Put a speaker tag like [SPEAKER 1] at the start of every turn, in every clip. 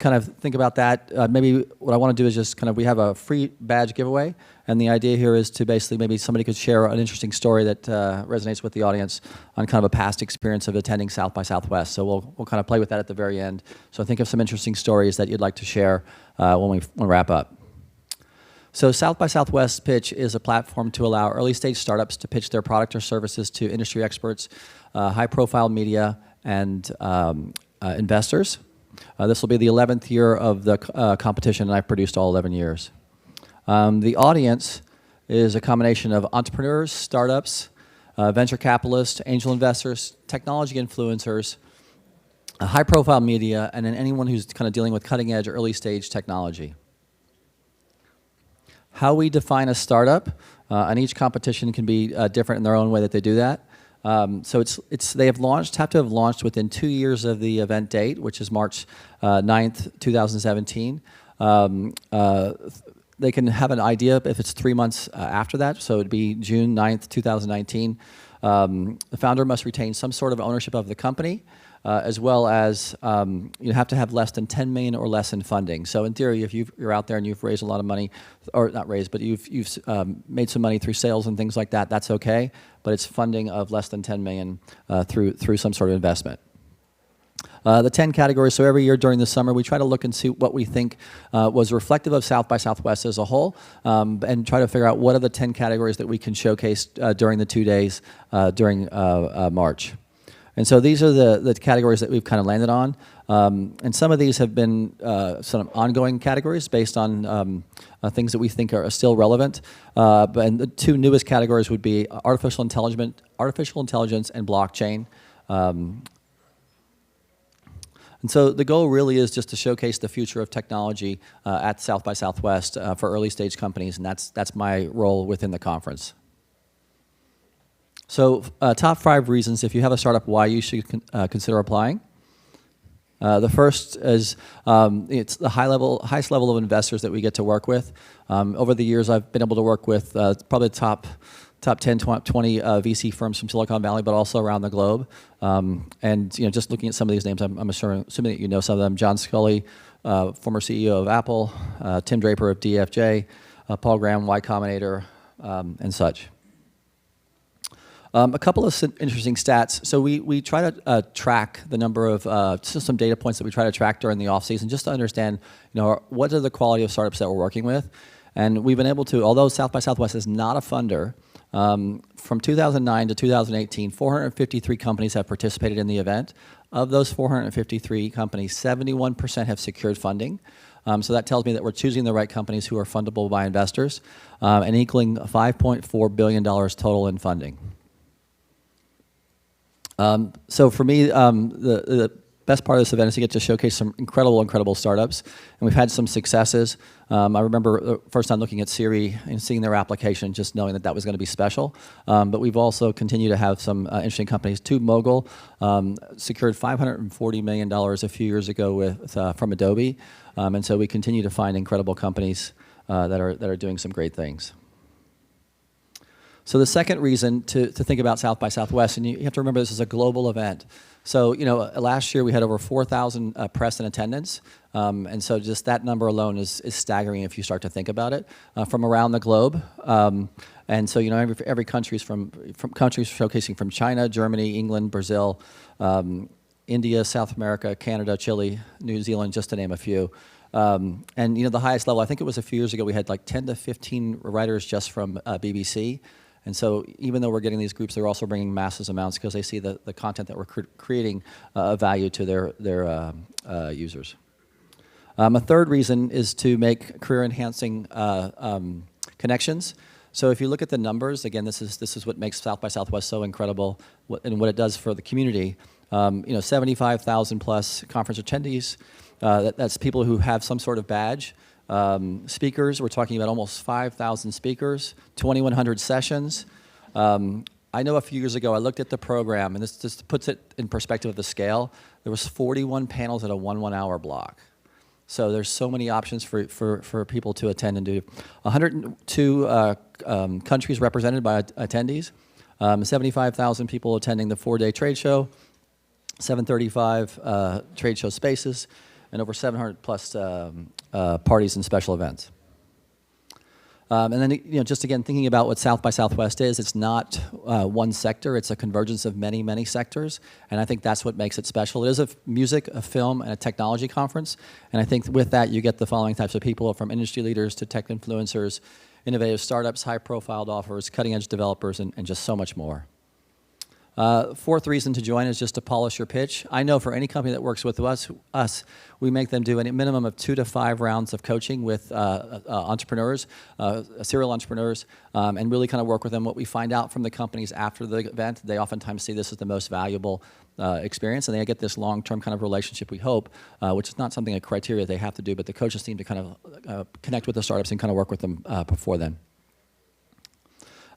[SPEAKER 1] kind of think about that, maybe what I want to do is just kind of, we have a free badge giveaway, and the idea here is to basically maybe somebody could share an interesting story that resonates with the audience on kind of a past experience of attending South by Southwest. So we'll kind of play with that at the very end. So think of some interesting stories that you'd like to share when we wrap up. So South by Southwest Pitch is a platform to allow early stage startups to pitch their product or services to industry experts, high profile media, and investors. This will be the 11th year of the competition, and I've produced all 11 years. The audience is a combination of entrepreneurs, startups, venture capitalists, angel investors, technology influencers, high-profile media, and then anyone who's kind of dealing with cutting-edge, early-stage technology. How we define a startup, and each competition can be different in their own way that they do that. So they have to have launched within 2 years of the event date, which is March 9th, 2017. They can have an idea if it's 3 months after that, so it'd be June 9th, 2019. The founder must retain some sort of ownership of the company, as well as you have to have less than 10 million or less in funding. So in theory, if you're out there and you've raised a lot of money, or not raised, but you've made some money through sales and things like that, that's okay. But it's funding of less than 10 million through some sort of investment. The 10 categories, so every year during the summer, we try to look and see what we think was reflective of South by Southwest as a whole, and try to figure out what are the 10 categories that we can showcase during the 2 days during March. And so these are the categories that we've kind of landed on. And some of these have been sort of ongoing categories based on things that we think are still relevant. And the two newest categories would be artificial intelligence and blockchain. And so the goal really is just to showcase the future of technology at South by Southwest for early stage companies, and that's my role within the conference. So top 5 reasons, if you have a startup, why you should consider applying. The first is it's the highest level of investors that we get to work with. Over the years, I've been able to work with probably the top 10, 20 VC firms from Silicon Valley, but also around the globe. And just looking at some of these names, I'm assuming that you know some of them. John Sculley, former CEO of Apple, Tim Draper of DFJ, Paul Graham, Y Combinator, and such. A couple of interesting stats. So we try to track the number of just some data points that we try to track during the off season, just to understand, what are the quality of startups that we're working with. And we've been able to, although South by Southwest is not a funder, from 2009 to 2018, 453 companies have participated in the event. Of those 453 companies, 71% have secured funding. So that tells me that we're choosing the right companies who are fundable by investors, and equaling $5.4 billion total in funding. So for me, the best part of this event is to get to showcase some incredible startups, and we've had some successes. I remember the first time looking at Siri and seeing their application, just knowing that was going to be special. But we've also continued to have some interesting companies. TubeMogul secured $540 million a few years ago from Adobe, and so we continue to find incredible companies that are doing some great things. So the second reason to think about South by Southwest, and you have to remember this is a global event. So last year we had over 4,000 press in attendance, and so just that number alone is staggering if you start to think about it, from around the globe. And so every country is from countries showcasing from China, Germany, England, Brazil, India, South America, Canada, Chile, New Zealand, just to name a few. And the highest level, I think it was a few years ago, we had like 10 to 15 writers just from BBC. And so even though we're getting these groups, they're also bringing massive amounts because they see the content that we're creating value to their users. A third reason is to make career-enhancing connections. So if you look at the numbers, again, this is what makes South by Southwest so incredible and what it does for the community. 75,000 plus conference attendees. That's people who have some sort of badge. Speakers, we're talking about almost 5,000 speakers, 2,100 sessions. I know a few years ago I looked at the program, and this just puts it in perspective of the scale. There was 41 panels at a 1-hour block. So there's so many options for people to attend and do. 102 countries represented by attendees, 75,000 people attending the 4-day trade show, 735 trade show spaces, and over 700 plus parties and special events. And then, just again, thinking about what South by Southwest is, it's not one sector, it's a convergence of many, many sectors, and I think that's what makes it special. It is a music, a film, and a technology conference, and I think with that you get the following types of people, from industry leaders to tech influencers, innovative startups, high-profile offers, cutting-edge developers, and just so much more. Fourth reason to join is just to polish your pitch. I know for any company that works with us, we make them do a minimum of 2 to 5 rounds of coaching with entrepreneurs, serial entrepreneurs, and really kind of work with them. What we find out from the companies after the event, they oftentimes see this as the most valuable experience, and they get this long-term kind of relationship, we hope, which is not something, a criteria they have to do, but the coaches seem to kind of connect with the startups and kind of work with them before then.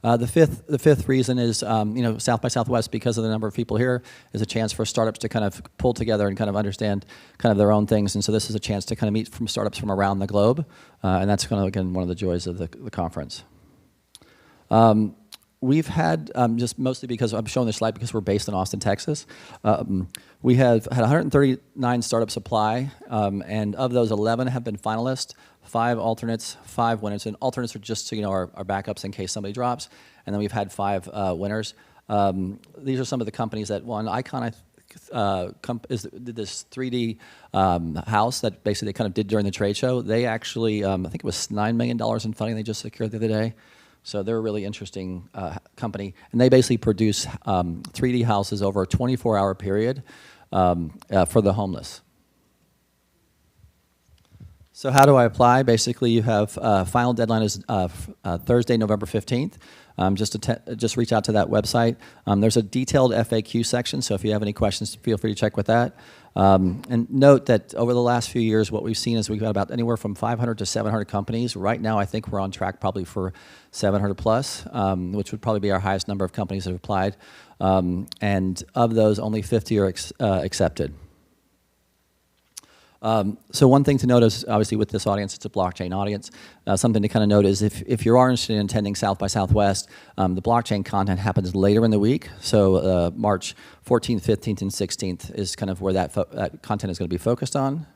[SPEAKER 1] The fifth reason is, South by Southwest, because of the number of people here, is a chance for startups to kind of pull together and kind of understand kind of their own things. And so this is a chance to kind of meet from startups from around the globe. And that's kind of, again, one of the joys of the conference. We've had, just mostly because I'm showing this slide because we're based in Austin, Texas, we have had 139 startups apply, and of those, 11 have been finalists, 5 alternates, 5 winners. And alternates are just, our backups in case somebody drops. And then we've had 5 winners. These are some of the companies that won. Icon did this 3D house that basically they kind of did during the trade show. They actually, I think it was $9 million in funding they just secured the other day. So they're a really interesting company. And they basically produce 3D houses over a 24-hour period for the homeless. So how do I apply? Basically, you have final deadline is Thursday, November 15th. Just reach out to that website. There's a detailed FAQ section, so if you have any questions, feel free to check with that. And note that over the last few years, what we've seen is we've got about anywhere from 500 to 700 companies. Right now, I think we're on track probably for 700 plus, which would probably be our highest number of companies that have applied. And of those, only 50 are accepted. So one thing to note is, obviously with this audience, it's a blockchain audience. Something to kind of note is if you are interested in attending South by Southwest, the blockchain content happens later in the week. So March 14th, 15th, and 16th is kind of where that content is going to be focused on.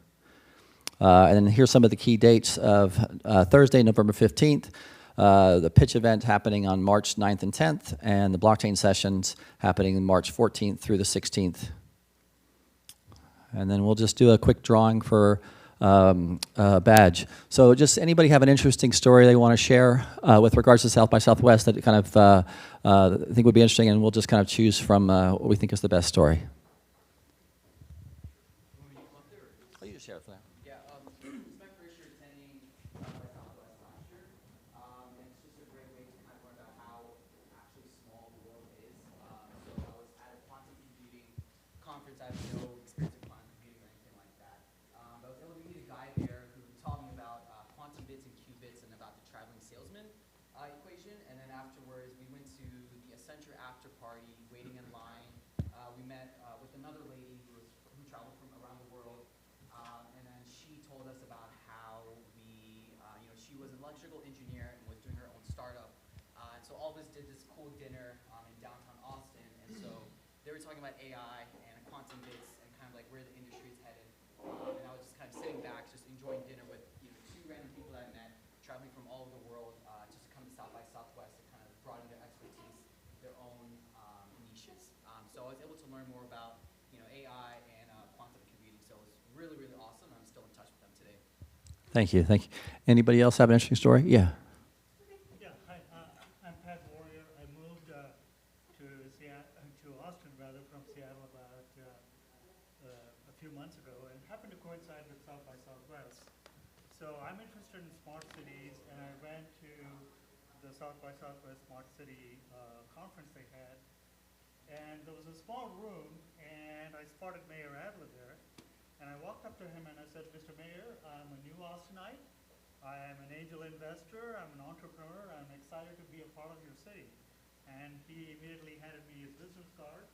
[SPEAKER 1] And then here's some of the key dates of Thursday, November 15th, the pitch event happening on March 9th and 10th, and the blockchain sessions happening March 14th through the 16th. And then we'll just do a quick drawing for a badge. So just anybody have an interesting story they want to share with regards to South by Southwest that kind of I think would be interesting, and we'll just kind of choose from what we think is the best story. Oh, you just share it for now.
[SPEAKER 2] Yeah, it's my first year attending South by Southwest last year, and it's just a great way to kind of learn about how actually small the world is. So I was at a quantum computing conference. I have no experience in quantum computing or anything like that. But I was able to meet a guy there who taught me about quantum bits and qubits and about the traveling salesman equation. And then afterwards, we went to the Accenture after party, waiting in line. We met with another lady who traveled from around the world. And then she told us about how she was an electrical engineer and was doing her own startup. And so all of us did this cool dinner in downtown Austin. And so they were talking about AI and quantum bits and kind of like where the industry is headed. And I was just kind of sitting back, just enjoying dinner with 2 random people that I met, traveling from all over the world, just to come to South by Southwest to kind of broaden their expertise, their own niches. So I was able to learn more about AI and quantum computing. So it was really, really awesome. I'm still in touch with them today.
[SPEAKER 1] Thank you. Thank you. Anybody else have an interesting story? Yeah.
[SPEAKER 3] Yeah, hi. I'm Pat Warrior. I moved to Austin rather from Seattle about a few months ago, and happened to coincide with South by Southwest. So I'm interested in smart cities, and I went to the South by Southwest Smart City conference they had, and there was a small room, and I spotted Mayor Adler there, and I walked up to him and I said, Mr. Mayor, I'm a new Austinite. I am an angel investor. I'm an entrepreneur. I'm excited to be a part of your city. And he immediately handed me his business card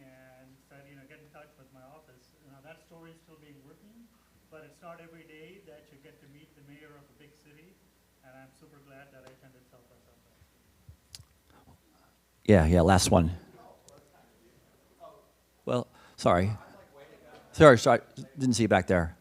[SPEAKER 3] and said, get in touch with my office. Now that story is still being written, but it's not every day that you get to meet the mayor of a big city. And I'm super glad that I attended South by Southwest.
[SPEAKER 1] Yeah, last one. Well, sorry. Sorry, didn't see you back there.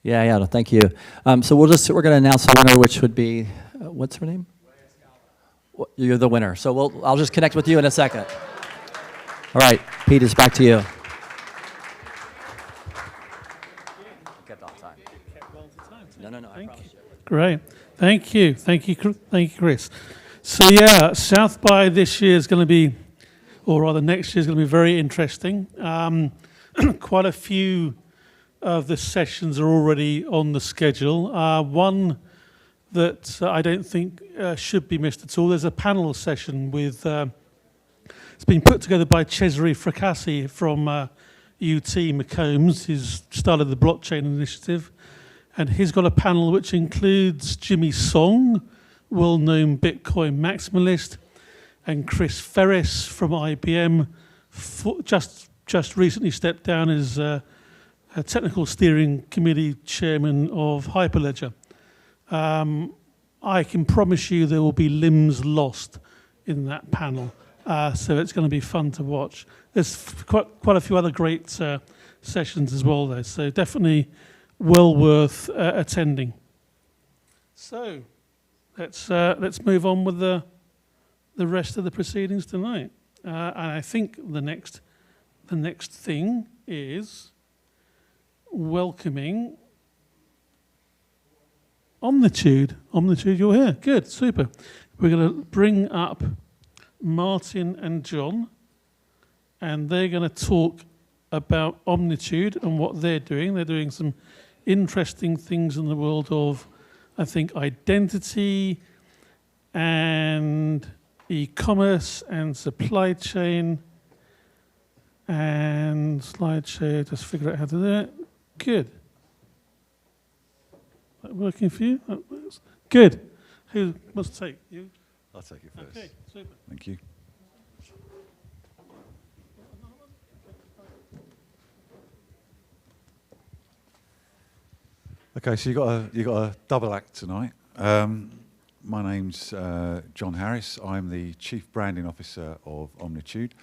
[SPEAKER 1] Yeah, no, thank you. So we're going to announce the winner, which would be, what's her name? You're the winner. So I'll just connect with you in a second. All right, Pete, it's back to you. Kept on time. No, I promise you.
[SPEAKER 4] Great. Thank you, Chris. So yeah, South by this year is going to be, or rather next year is going to be very interesting. Quite a few of the sessions are already on the schedule. One that I don't think should be missed at all. There's a panel session with, it's been put together by Cesare Fracassi from UT McCombs. He's started the blockchain initiative. And he's got a panel which includes Jimmy Song, well-known Bitcoin maximalist, and Chris Ferris from IBM, just recently stepped down as a technical steering committee chairman of Hyperledger. I can promise you there will be limbs lost in that panel, so it's going to be fun to watch. There's quite a few other great sessions as well, though, so definitely well worth attending. So let's move on with the rest of the proceedings tonight. And I think the next thing is welcoming Omnitude. Omnitude, you're here. Good, super. We're going to bring up Martin and John, and they're going to talk about Omnitude and what they're doing. They're doing some interesting things in the world of, I think, identity and e-commerce and supply chain and slideshow. Just figure out how to do it. Good. That working for you? That works. Good. Who must take? You?
[SPEAKER 5] I'll take it first.
[SPEAKER 4] Okay, super.
[SPEAKER 5] Thank you. Okay, so you got a double act tonight. My name's John Harris. I'm the Chief Branding Officer of Omnitude.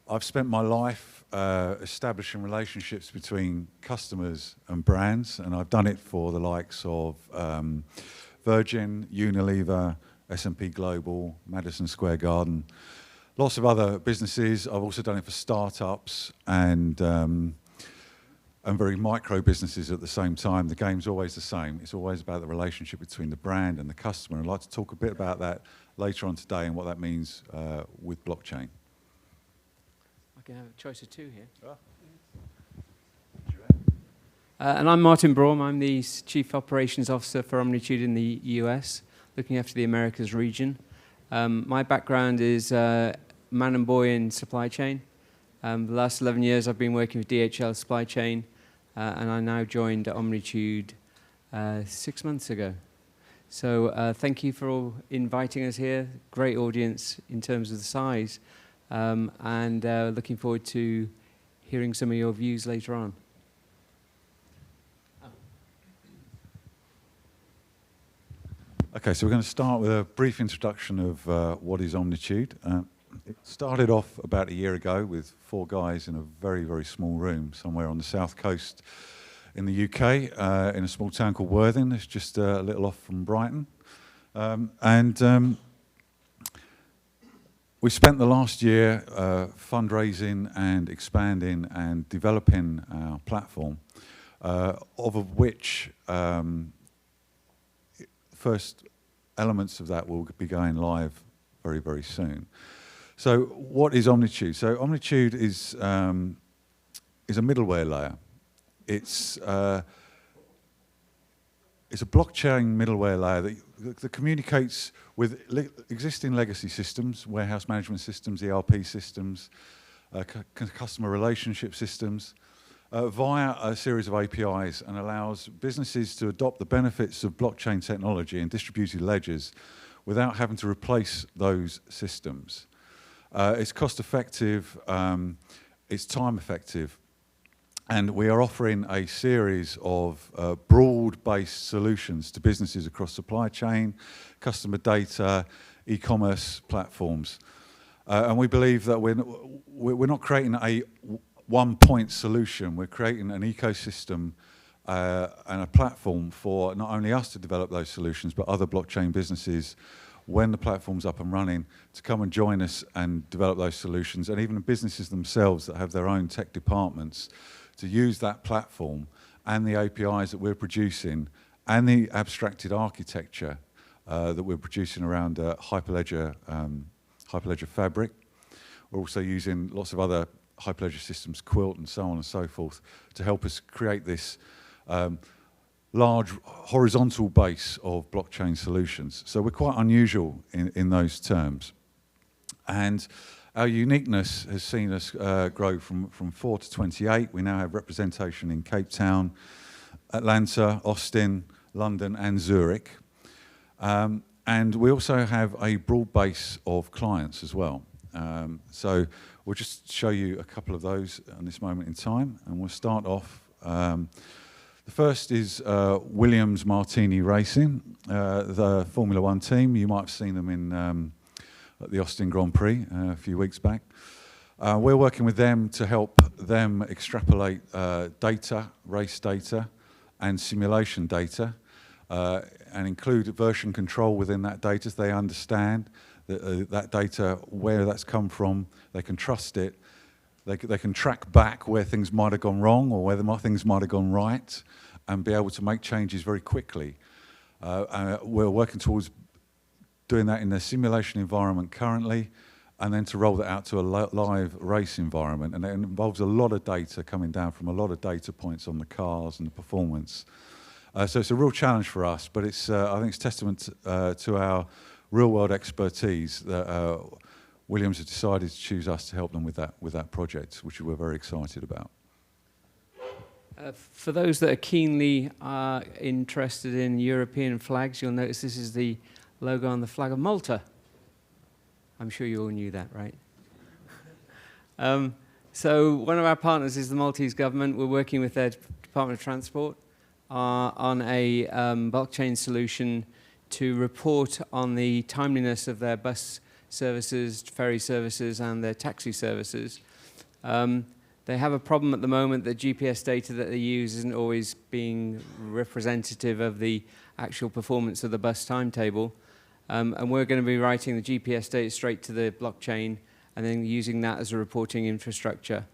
[SPEAKER 5] I've spent my life establishing relationships between customers and brands, and I've done it for the likes of Virgin, Unilever, S&P Global, Madison Square Garden, lots of other businesses. I've also done it for startups and very micro businesses at the same time. The game's always the same. It's always about the relationship between the brand and the customer. I'd like to talk a bit about that later on today and what that means with blockchain.
[SPEAKER 6] I can have a choice of two here. And I'm Martin Braum. I'm the Chief Operations Officer for Omnitude in the US, looking after the Americas region. My background is man and boy in supply chain. The last 11 years I've been working with DHL supply chain, and I now joined Omnitude 6 months ago. So thank you for all inviting us here. Great audience in terms of the size, and looking forward to hearing some of your views later on.
[SPEAKER 5] Okay, so we're going to start with a brief introduction of what is Omnitude. It started off about a year ago with 4 guys in a very, very small room somewhere on the south coast in the UK, in a small town called Worthing. It's just a little off from Brighton. We spent the last year fundraising and expanding and developing our platform, of which first elements of that will be going live very, very soon. So what is Omnitude? So Omnitude is a middleware layer. It's a blockchain middleware layer that communicates with existing legacy systems, warehouse management systems, ERP systems, customer relationship systems, via a series of APIs, and allows businesses to adopt the benefits of blockchain technology and distributed ledgers without having to replace those systems. It's cost effective, it's time effective, and we are offering a series of broad-based solutions to businesses across supply chain, customer data, e-commerce platforms. And we believe that we're not creating a one-point solution. We're creating an ecosystem and a platform for not only us to develop those solutions, but other blockchain businesses, when the platform's up and running, to come and join us and develop those solutions, and even the businesses themselves that have their own tech departments, to use that platform and the APIs that we're producing and the abstracted architecture that we're producing around Hyperledger Fabric. We're also using lots of other Hyperledger systems, Quilt and so on and so forth, to help us create this large horizontal base of blockchain solutions. So we're quite unusual in those terms. And our uniqueness has seen us grow from 4 to 28. We now have representation in Cape Town, Atlanta, Austin, London and Zurich. And we also have a broad base of clients as well. So we'll just show you a couple of those at this moment in time, and we'll start off. The first is Williams Martini Racing, the Formula One team. You might have seen them in at the Austin Grand Prix a few weeks back. We're working with them to help them extrapolate data, race data, and simulation data, and include version control within that data so they understand that data, where that's come from, they can trust it, they can track back where things might have gone wrong or where things might have gone right, and be able to make changes very quickly. We're working towards doing that in a simulation environment currently, and then to roll that out to a live race environment. And it involves a lot of data coming down from a lot of data points on the cars and the performance. So it's a real challenge for us, but it's, I think it's testament to our real-world expertise that Williams has decided to choose us to help them with that project, which we're very excited about.
[SPEAKER 6] For those that are keenly interested in European flags, you'll notice this is the logo on the flag of Malta. I'm sure you all knew that, right? So one of our partners is the Maltese government. We're working with their Department of Transport on a blockchain solution to report on the timeliness of their bus services, ferry services, and their taxi services. They have a problem at the moment that GPS data that they use isn't always being representative of the actual performance of the bus timetable. And we're going to be writing the GPS data straight to the blockchain and then using that as a reporting infrastructure.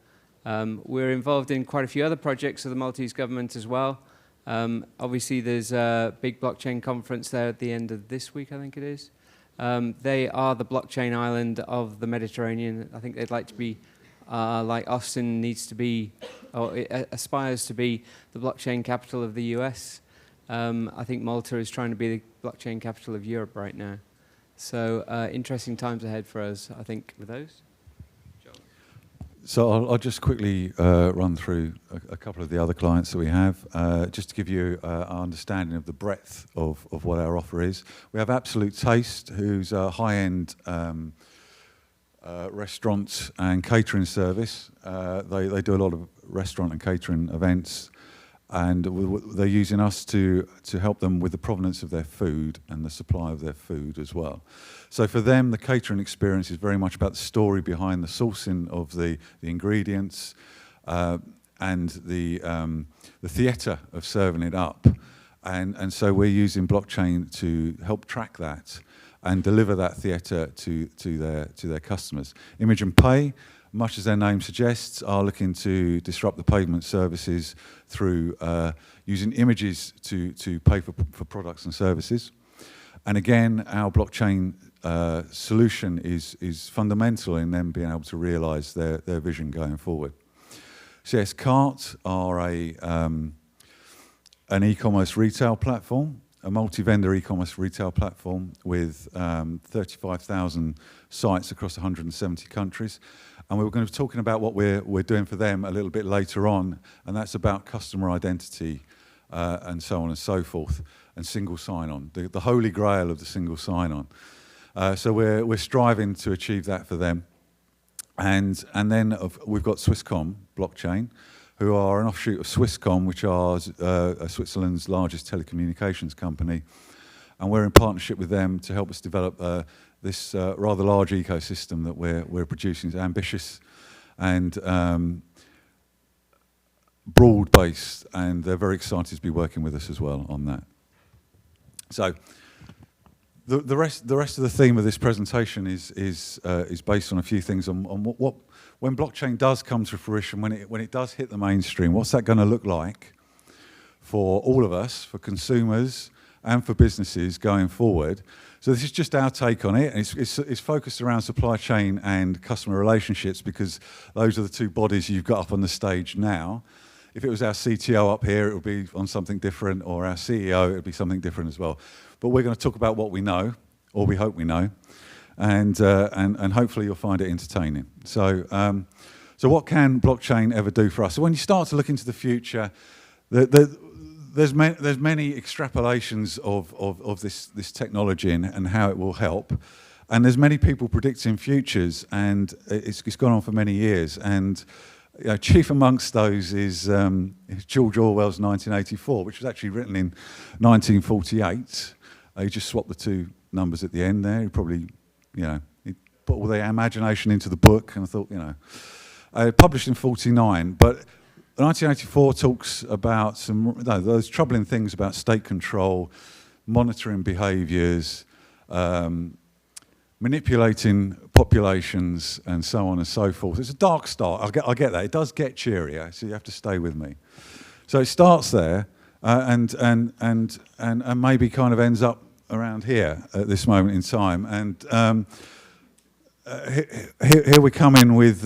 [SPEAKER 6] We're involved in quite a few other projects of the Maltese government as well. Obviously, there's a big blockchain conference there at the end of this week, I think it is. They are the blockchain island of the Mediterranean. I think they'd like to be like Austin needs to be, or aspires to be, the blockchain capital of the US. I think Malta is trying to be the blockchain capital of Europe right now. So interesting times ahead for us, I think, with those.
[SPEAKER 5] So I'll just quickly run through a couple of the other clients that we have, just to give you our understanding of the breadth of what our offer is. We have Absolute Taste, who's a high-end restaurant and catering service. They do a lot of restaurant and catering events, and they're using us to help them with the provenance of their food and the supply of their food as well. So for them, the catering experience is very much about the story behind the sourcing of the ingredients and the theatre of serving it up. And so we're using blockchain to help track that and deliver that theatre to their customers. Image and Pay, much as their name suggests, are looking to disrupt the payment services through using images to pay for products and services. And again, our blockchain solution is fundamental in them being able to realise their vision going forward. CS Cart are an e-commerce retail platform, a multi-vendor e-commerce retail platform with 35,000 sites across 170 countries. And we were going to be talking about what we're doing for them a little bit later on, and that's about customer identity and so on and so forth, and single sign-on, the holy grail of the single sign-on. So we're striving to achieve that for them. And then we've got Swisscom Blockchain, who are an offshoot of Swisscom, which are Switzerland's largest telecommunications company. And we're in partnership with them to help us develop this rather large ecosystem that we're producing. It's ambitious and broad-based, and they're very excited to be working with us as well on that. So the rest of the theme of this presentation is based on a few things on what when blockchain does come to fruition, when it does hit the mainstream, what's that going to look like for all of us, for consumers and for businesses going forward. So this is just our take on it. It's focused around supply chain and customer relationships, because those are the two bodies you've got up on the stage now. If it was our CTO up here, it would be on something different, or our CEO, it would be something different as well. But we're going to talk about what we know, or we hope we know, and hopefully you'll find it entertaining. So what can blockchain ever do for us? So when you start to look into the future, there's many extrapolations of this technology and how it will help, and there's many people predicting futures, and it's gone on for many years. And chief amongst those is George Orwell's 1984, which was actually written in 1948. He just swapped the two numbers at the end there. He probably, he put all their imagination into the book, and I thought, published in 49, but 1984 talks about those troubling things about state control, monitoring behaviours, manipulating populations, and so on and so forth. It's a dark start. I get that. It does get cheerier, so you have to stay with me. So it starts there, and maybe kind of ends up around here at this moment in time. And here we come in with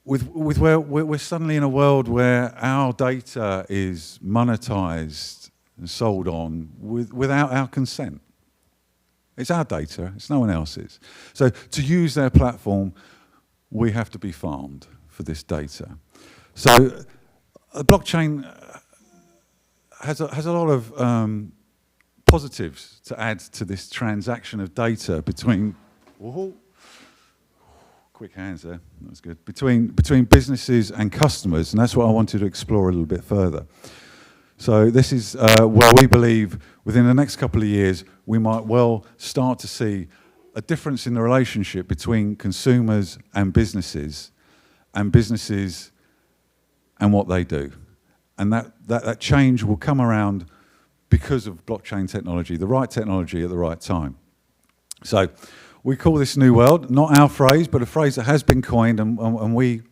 [SPEAKER 5] where we're suddenly in a world where our data is monetized and sold on without our consent. It's our data, it's no one else's. So to use their platform, we have to be farmed for this data. So blockchain has a lot of positives to add to this transaction of data between... Whoa, quick hands there, that was good. Between businesses and customers, and that's what I wanted to explore a little bit further. So this is where we believe within the next couple of years we might well start to see a difference in the relationship between consumers and businesses and what they do. And that change will come around because of blockchain technology, the right technology at the right time. So we call this New World, not our phrase, but a phrase that has been coined, and we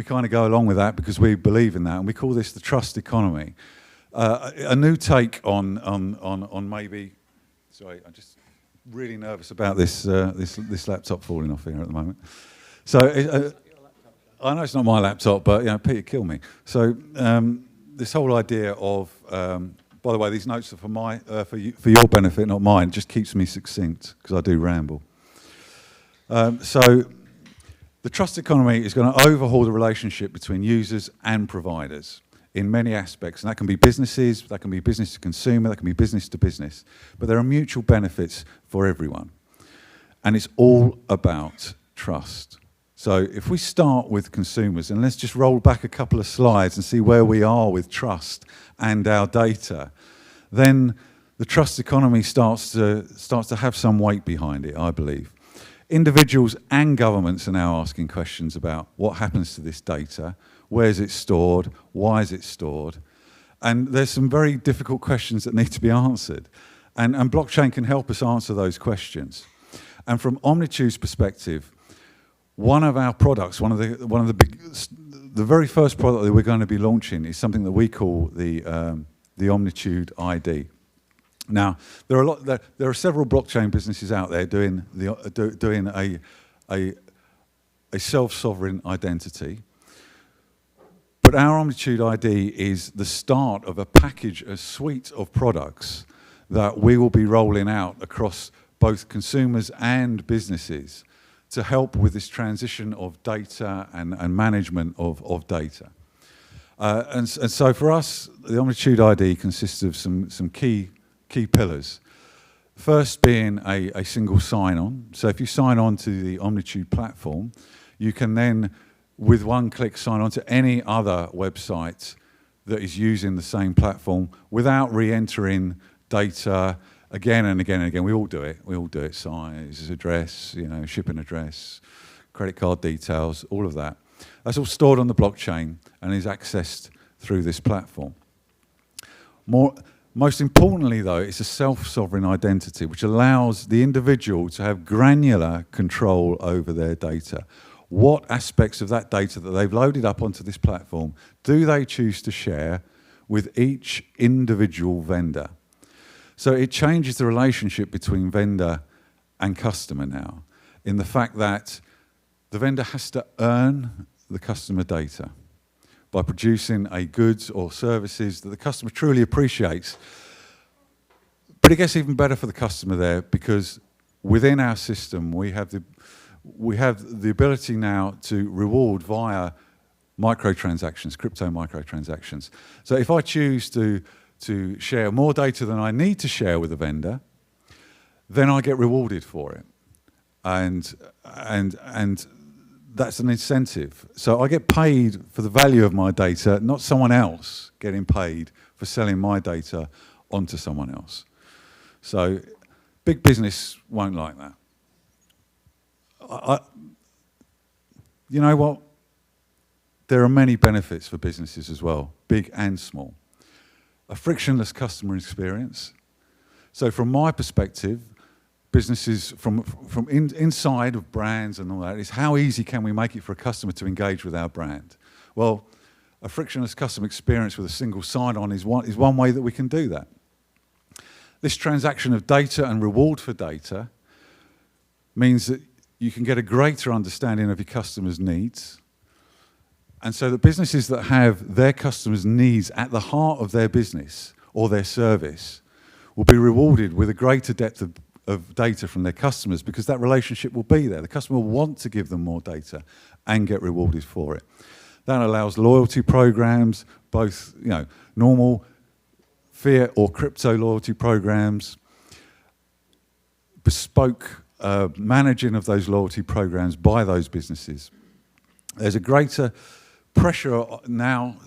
[SPEAKER 5] kind of go along with that because we believe in that, and we call this the trust economy. A new take on maybe. Sorry, I'm just really nervous about this laptop falling off here at the moment. So I know it's not my laptop, but Peter, kill me. So this whole idea of, by the way, these notes are for your benefit, not mine. It just keeps me succinct because I do ramble. So the trust economy is going to overhaul the relationship between users and providers in many aspects, and that can be businesses, that can be business to consumer, that can be business to business, but there are mutual benefits for everyone, and it's all about trust. So if we start with consumers, and let's just roll back a couple of slides and see where we are with trust and our data, then the trust economy starts to have some weight behind it, I believe. Individuals and governments are now asking questions about what happens to this data, where is it stored, why is it stored, and there's some very difficult questions that need to be answered, and blockchain can help us answer those questions. And from Omnitude's perspective, one of our products, the very first product that we're going to be launching is something that we call the Omnitude ID. Now, there are several blockchain businesses out there doing a self-sovereign identity. But our Omnitude ID is the start of a suite of products that we will be rolling out across both consumers and businesses to help with this transition of data and management of data. And so for us, the Omnitude ID consists of some key pillars. First being a single sign-on. So if you sign on to the Omnitude platform, you can then, with one click, sign on to any other website that is using the same platform without re-entering data again and again and again. We all do it. We all do it. Size, address, shipping address, credit card details, all of that. That's all stored on the blockchain and is accessed through this platform. Most importantly, though, it's a self-sovereign identity, which allows the individual to have granular control over their data. What aspects of that data that they've loaded up onto this platform do they choose to share with each individual vendor? So it changes the relationship between vendor and customer now, in the fact that the vendor has to earn the customer data by producing a goods or services that the customer truly appreciates. But it gets even better for the customer there, because within our system we have the ability now to reward via microtransactions, crypto microtransactions. So if I choose to share more data than I need to share with a vendor, then I get rewarded for it. And that's an incentive. So I get paid for the value of my data, not someone else getting paid for selling my data onto someone else. So big business won't like that. You know what? There are many benefits for businesses as well, big and small. A frictionless customer experience. So from my perspective, businesses from inside of brands and all that is how easy can we make it for a customer to engage with our brand? Well, a frictionless customer experience with a single sign-on is one way that we can do that. This transaction of data and reward for data means that you can get a greater understanding of your customers' needs. And so the businesses that have their customers' needs at the heart of their business or their service will be rewarded with a greater depth of data from their customers, because that relationship will be there. The customer will want to give them more data and get rewarded for it. That allows loyalty programs, both normal fiat or crypto loyalty programs, bespoke managing of those loyalty programs by those businesses. There's a greater pressure now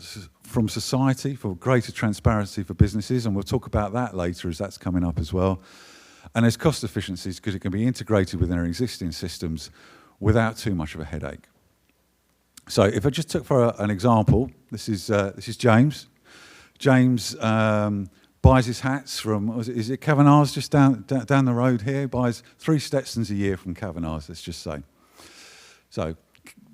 [SPEAKER 5] from society for greater transparency for businesses, and we'll talk about that later as that's coming up as well. And there's cost efficiencies because it can be integrated within our existing systems without too much of a headache. So if I just took for an example, this is James. James buys his hats from, is it Kavanagh's just down the road here? He buys 3 Stetsons a year from Kavanagh's, let's just say. So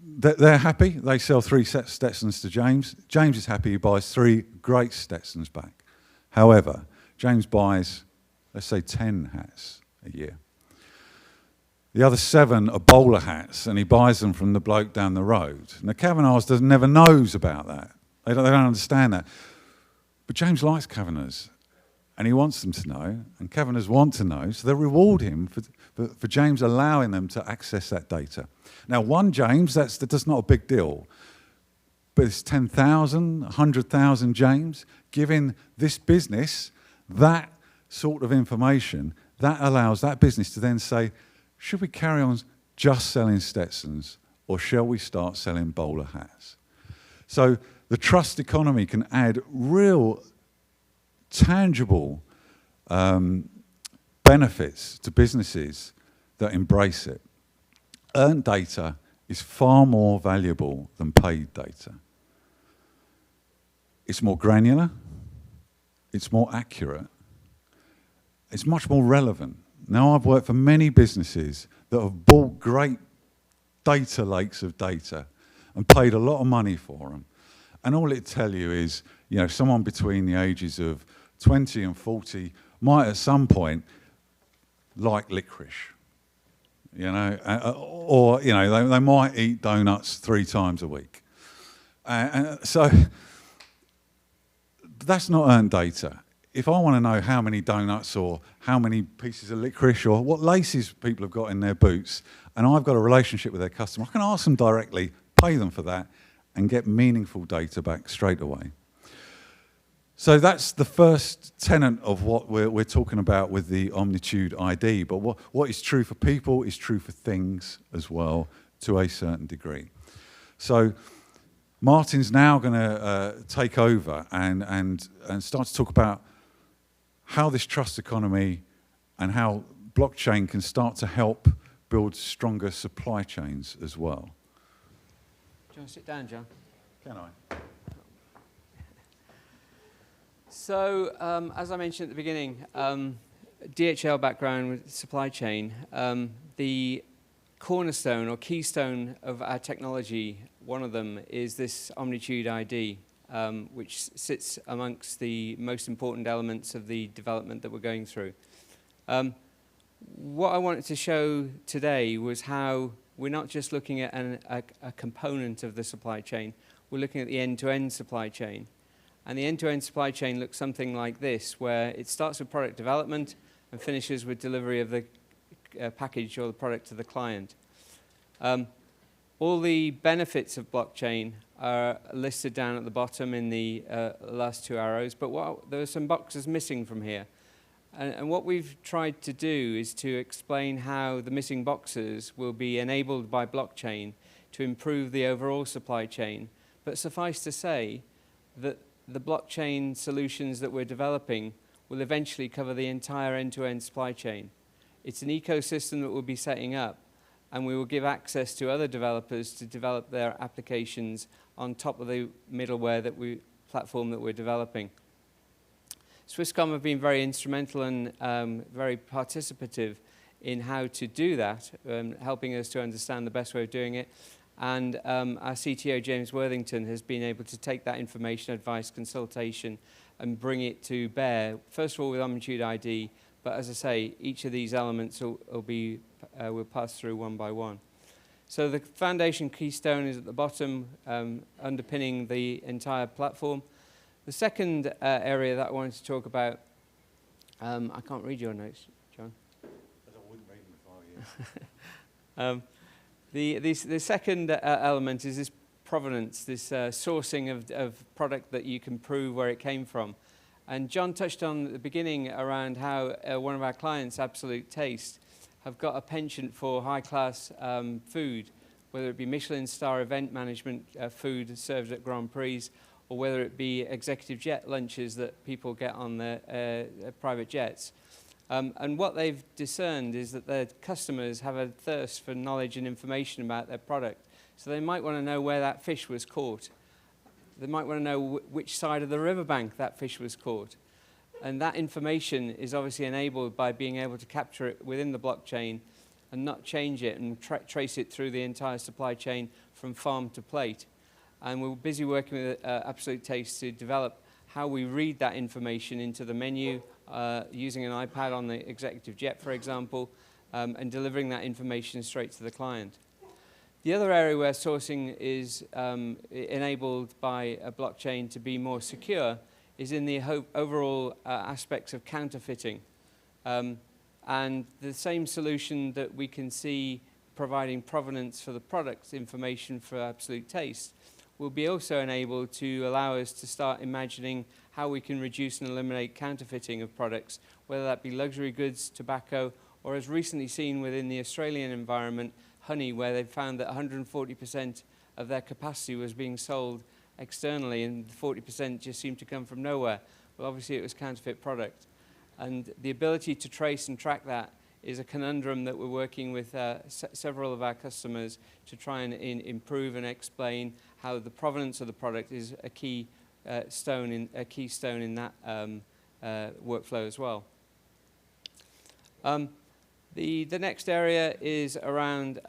[SPEAKER 5] they're happy. They sell 3 Stetsons to James. James is happy. He buys 3 great Stetsons back. However, James buys, let's say, 10 hats a year. The other 7 are bowler hats, and he buys them from the bloke down the road. Now, Kavanagh's never knows about that. They don't understand that. But James likes Kavanagh's, and he wants them to know, and Kavanagh's want to know, so they reward him for James allowing them to access that data. Now, one James, that's not a big deal, but it's 10,000, 100,000 James, giving this business that sort of information, that allows that business to then say, should we carry on just selling Stetsons, or shall we start selling bowler hats? So the trust economy can add real tangible benefits to businesses that embrace it. Earned data is far more valuable than paid data. It's more granular, it's more accurate, it's much more relevant. Now, I've worked for many businesses that have bought great data lakes of data and paid a lot of money for them. And all it tell you is, someone between the ages of 20 and 40 might at some point like licorice, or they might eat donuts 3 times a week. So that's not earned data. If I want to know how many donuts or how many pieces of licorice or what laces people have got in their boots, and I've got a relationship with their customer, I can ask them directly, pay them for that, and get meaningful data back straight away. So that's the first tenet of what we're talking about with the Omnitude ID. But what is true for people is true for things as well, to a certain degree. So Martin's now going to take over and start to talk about how this trust economy and how blockchain can start to help build stronger supply chains as well.
[SPEAKER 6] you want to sit down, John?
[SPEAKER 5] Can I?
[SPEAKER 6] So, as I mentioned at the beginning, DHL background with supply chain, the cornerstone or keystone of our technology, one of them is this Omnitude ID, which sits amongst the most important elements of the development that we're going through. What I wanted to show today was how we're not just looking at a component of the supply chain, we're looking at the end-to-end supply chain. And the end-to-end supply chain looks something like this, where it starts with product development and finishes with delivery of the package or the product to the client. All the benefits of blockchain are listed down at the bottom in the last two arrows, but there are some boxes missing from here. And what we've tried to do is to explain how the missing boxes will be enabled by blockchain to improve the overall supply chain. But suffice to say that the blockchain solutions that we're developing will eventually cover the entire end-to-end supply chain. It's an ecosystem that we'll be setting up, and we will give access to other developers to develop their applications on top of the middleware platform that we're developing. Swisscom have been very instrumental and very participative in how to do that, helping us to understand the best way of doing it. And our CTO, James Worthington, has been able to take that information, advice, consultation, and bring it to bear, first of all with Omnitude ID, but as I say, each of these elements will pass through one by one. So the foundation keystone is at the bottom, underpinning the entire platform. The second area that I wanted to talk about, I can't read your notes, John.
[SPEAKER 5] As I wouldn't read them if I were you.
[SPEAKER 6] The second element is this provenance, this sourcing of product that you can prove where it came from. And John touched on at the beginning around how one of our clients, Absolute Taste, have got a penchant for high-class food, whether it be Michelin star event management food served at Grand Prix, or whether it be executive jet lunches that people get on their private jets. And what they've discerned is that their customers have a thirst for knowledge and information about their product. So they might want to know where that fish was caught. They might want to know which side of the riverbank that fish was caught. And that information is obviously enabled by being able to capture it within the blockchain and not change it and trace it through the entire supply chain from farm to plate. And we're busy working with Absolute Taste to develop how we read that information into the menu, using an iPad on the executive jet, for example, and delivering that information straight to the client. The other area where sourcing is enabled by a blockchain to be more secure is in the overall aspects of counterfeiting. And the same solution that we can see providing provenance for the product information for Absolute Taste will be also enabled to allow us to start imagining how we can reduce and eliminate counterfeiting of products, whether that be luxury goods, tobacco, or as recently seen within the Australian environment, honey, where they found that 140% of their capacity was being sold externally and 40% just seemed to come from nowhere. Well, obviously it was counterfeit product. And the ability to trace and track that is a conundrum that we're working with several of our customers to try and improve and explain how the provenance of the product is a keystone in that workflow as well. The next area is around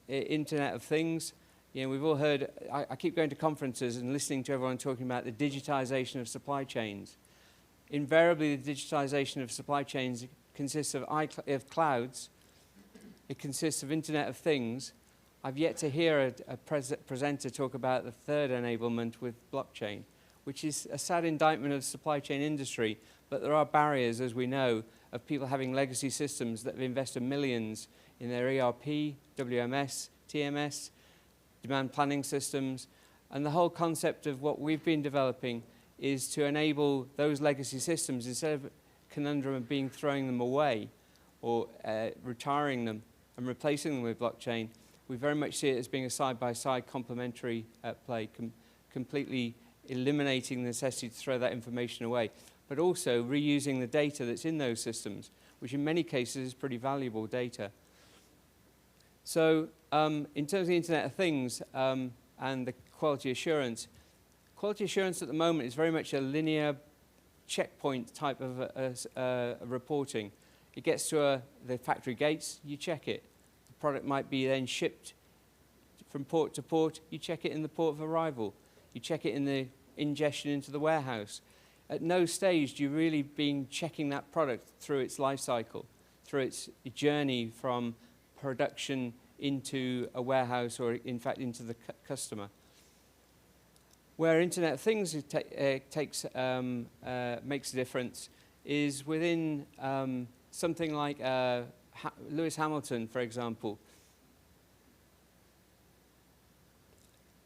[SPEAKER 6] Internet of Things. You know, we've all heard, I keep going to conferences and listening to everyone talking about the digitization of supply chains. Invariably, the digitization of supply chains consists of clouds. It consists of Internet of Things. I've yet to hear a presenter talk about the third enablement with blockchain, which is a sad indictment of the supply chain industry, but there are barriers, as we know, of people having legacy systems that have invested millions in their ERP, WMS, TMS, demand planning systems, and the whole concept of what we've been developing is to enable those legacy systems, instead of conundrum of throwing them away or retiring them and replacing them with blockchain, we very much see it as being a side-by-side complementary play, completely eliminating the necessity to throw that information away, but also reusing the data that's in those systems, which in many cases is pretty valuable data. So in terms of the Internet of Things, and the quality assurance. Quality assurance at the moment is very much a linear checkpoint type of reporting. It gets to the factory gates, you check it. The product might be then shipped from port to port, you check it in the port of arrival. You check it in the ingestion into the warehouse. At no stage do you really be checking that product through its life cycle, through its journey from production into a warehouse or, in fact, into the customer. Where Internet of Things makes a difference is within something like Lewis Hamilton, for example.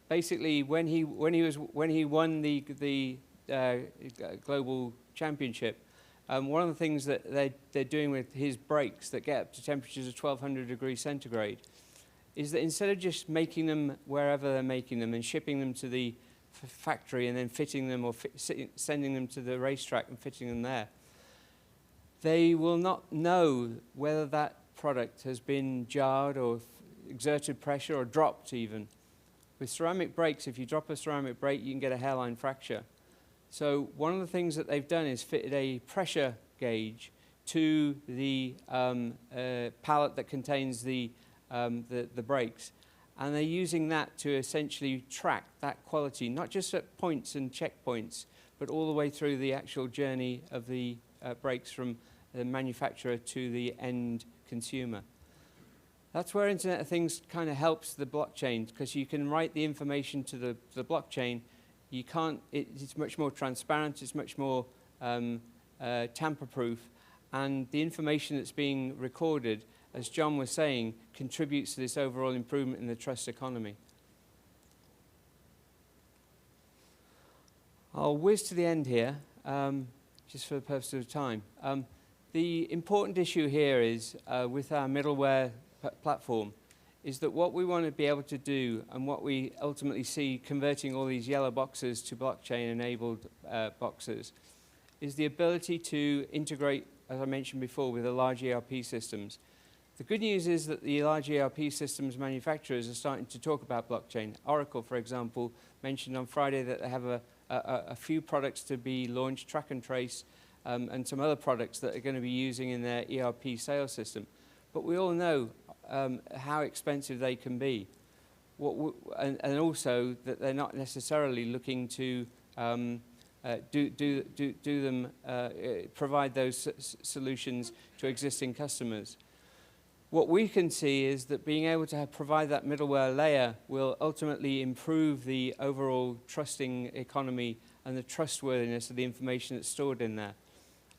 [SPEAKER 6] Basically, when he won the global championship, one of the things that they're doing with his brakes that get up to temperatures of 1200 degrees centigrade is that instead of just making them wherever they're making them and shipping them to the factory and then fitting them or sending them to the racetrack and fitting them there, they will not know whether that product has been jarred or exerted pressure or dropped even. With ceramic brakes, if you drop a ceramic brake, you can get a hairline fracture. So one of the things that they've done is fitted a pressure gauge to the pallet that contains the brakes. And they're using that to essentially track that quality, not just at points and checkpoints, but all the way through the actual journey of the brakes from the manufacturer to the end consumer. That's where Internet of Things kind of helps the blockchain, because you can write the information to the blockchain. You can't, it's much more transparent, it's much more tamper-proof, and the information that's being recorded, as John was saying, contributes to this overall improvement in the trust economy. I'll whiz to the end here, just for the purpose of time. The important issue here is, with our middleware platform, is that what we want to be able to do and what we ultimately see converting all these yellow boxes to blockchain-enabled boxes is the ability to integrate, as I mentioned before, with the large ERP systems. The good news is that the large ERP systems manufacturers are starting to talk about blockchain. Oracle, for example, mentioned on Friday that they have a few products to be launched, Track and Trace, and some other products that are going to be using in their ERP sales system. But we all know how expensive they can be. And also that they're not necessarily looking to provide those solutions to existing customers. What we can see is that being able to provide that middleware layer will ultimately improve the overall trusting economy and the trustworthiness of the information that's stored in there.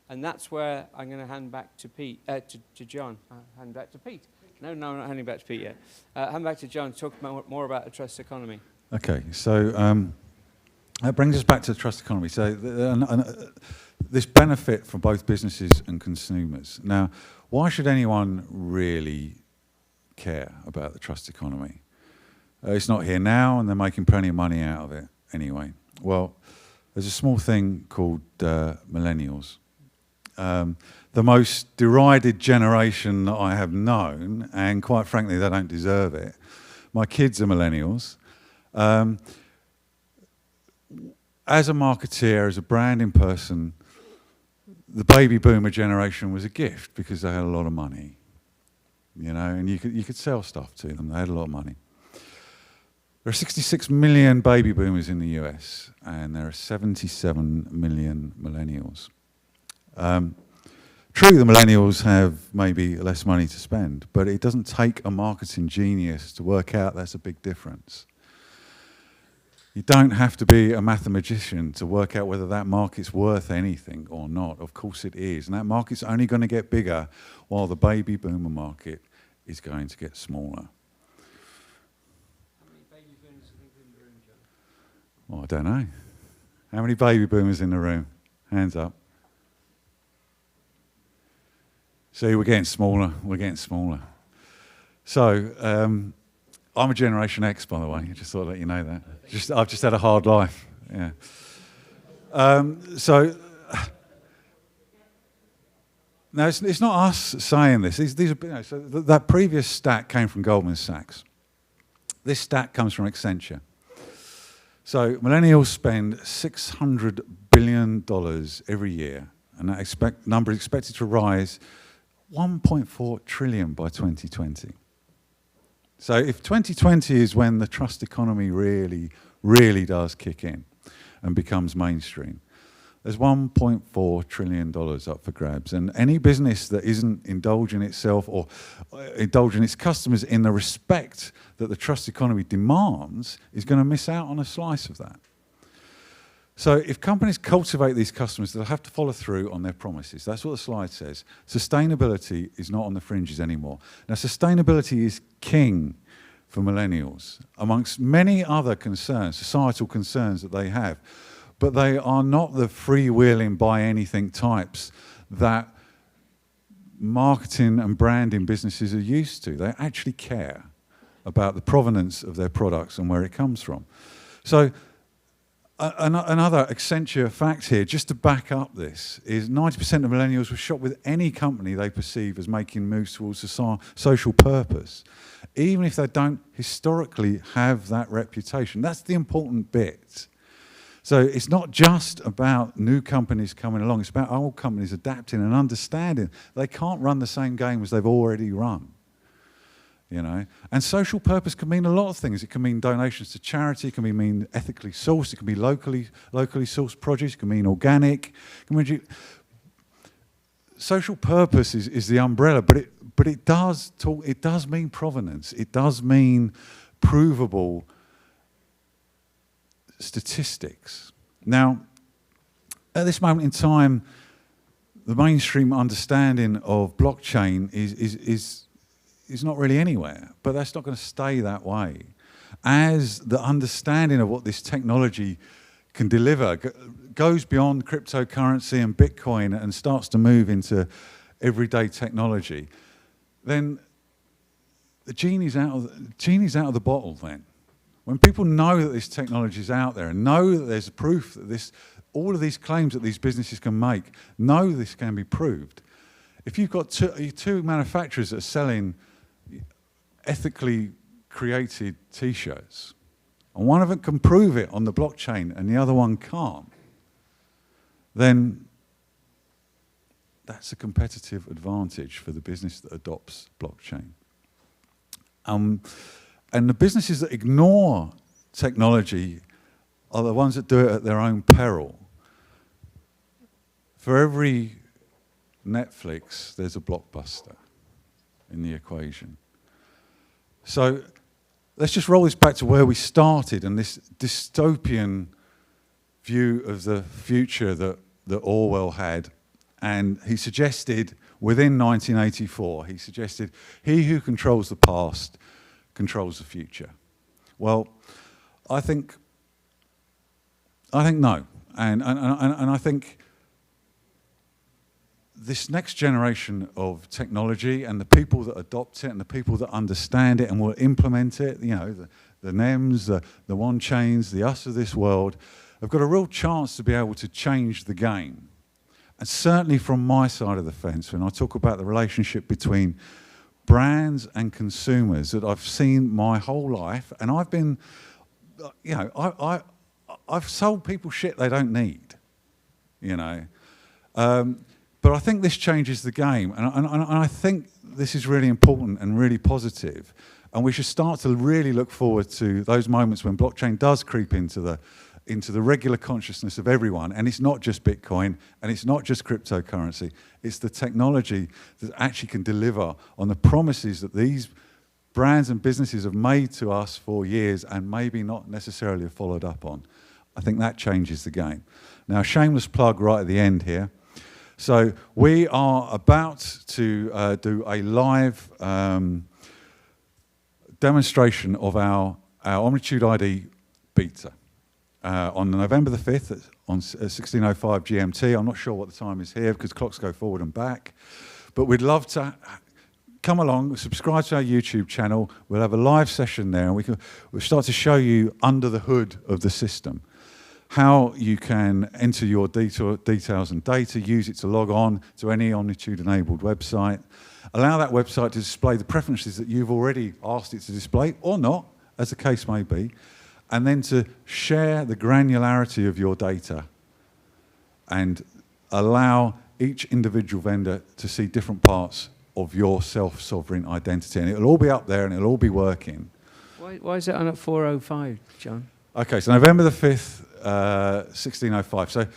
[SPEAKER 6] And that's where I'm going to hand back to Pete, to John. Hand back to Pete. No, I'm not handing back to Pete yet. Hand back to John to talk more about the trust economy.
[SPEAKER 5] Okay, so that brings us back to the trust economy. So this benefit for both businesses and consumers. Now, why should anyone really care about the trust economy? It's not here now, and they're making plenty of money out of it anyway. Well, there's a small thing called Millennials. The most derided generation that I have known, and quite frankly, they don't deserve it. My kids are Millennials. As a marketeer, as a branding person, the baby boomer generation was a gift because they had a lot of money, you know, and you could sell stuff to them. They had a lot of money. There are 66 million baby boomers in the US, and there are 77 million millennials. True, the millennials have maybe less money to spend, but it doesn't take a marketing genius to work out that's a big difference. You don't have to be a mathematician to work out whether that market's worth anything or not. Of course it is, and that market's only going to get bigger while the baby boomer market is going to get smaller.
[SPEAKER 6] How many baby boomers do you think are in the room, John?
[SPEAKER 5] Well, I don't know. How many baby boomers in the room? Hands up. See, we're getting smaller. We're getting smaller. So, I'm a Generation X, by the way. I just thought I'd let you know that. I've just had a hard life. Yeah. So, no, it's not us saying this. These are, you know, so that previous stat came from Goldman Sachs. This stat comes from Accenture. So millennials spend $600 billion every year, and that number is expected to rise 1.4 trillion by 2020. So if 2020 is when the trust economy really, really does kick in and becomes mainstream, there's $1.4 trillion up for grabs. And any business that isn't indulging itself or indulging its customers in the respect that the trust economy demands is going to miss out on a slice of that. So if companies cultivate these customers, they'll have to follow through on their promises. That's what the slide says. Sustainability is not on the fringes anymore. Now, sustainability is king for millennials, amongst many other concerns, societal concerns that they have. But they are not the freewheeling buy anything types that marketing and branding businesses are used to. They actually care about the provenance of their products and where it comes from. So another Accenture fact here, just to back up this, is 90% of millennials were shocked with any company they perceive as making moves towards a social purpose, even if they don't historically have that reputation. That's the important bit. So it's not just about new companies coming along, it's about old companies adapting and understanding they can't run the same game as they've already run. You know? And social purpose can mean a lot of things. It can mean donations to charity, it can mean ethically sourced, it can be locally sourced produce, it can mean organic. It can mean social purpose is the umbrella, but it does mean provenance. It does mean provable statistics. Now, at this moment in time, the mainstream understanding of blockchain is not really anywhere, but that's not going to stay that way. As the understanding of what this technology can deliver goes beyond cryptocurrency and Bitcoin and starts to move into everyday technology, then the genie's out of the bottle then. When people know that this technology is out there and know that there's proof that all of these claims that these businesses can make, know this can be proved. If you've got two manufacturers that are selling ethically created T-shirts, and one of them can prove it on the blockchain and the other one can't, then that's a competitive advantage for the business that adopts blockchain. And the businesses that ignore technology are the ones that do it at their own peril. For every Netflix, there's a Blockbuster in the equation. So let's just roll this back to where we started and this dystopian view of the future that Orwell had. And he suggested, within 1984, he suggested, he who controls the past controls the future. Well, I think no, and I think this next generation of technology and the people that adopt it and the people that understand it and will implement it, you know, the NEMs, the Wanchains, the us of this world, have got a real chance to be able to change the game. And certainly from my side of the fence, when I talk about the relationship between brands and consumers that I've seen my whole life, and I've been, you know, I've sold people shit they don't need, you know. But I think this changes the game, and I think this is really important and really positive, and we should start to really look forward to those moments when blockchain does creep into the regular consciousness of everyone, and it's not just Bitcoin, and it's not just cryptocurrency, it's the technology that actually can deliver on the promises that these brands and businesses have made to us for years and maybe not necessarily have followed up on. I think that changes the game. Now, shameless plug right at the end here. So we are about to do a live demonstration of our Omnitude ID beta. On November the 5th on 16:05 GMT. I'm not sure what the time is here because clocks go forward and back. But we'd love to come along, subscribe to our YouTube channel. We'll have a live session there and we'll start to show you under the hood of the system how you can enter your details and data, use it to log on to any Omnitude-enabled website. Allow that website to display the preferences that you've already asked it to display, or not, as the case may be. and then to share the granularity of your data and allow each individual vendor to see different parts of your self-sovereign identity. And it'll all be up there and it'll all be working.
[SPEAKER 6] Why is it on at 4:05, John?
[SPEAKER 5] Okay, so November the 5th, 1605. So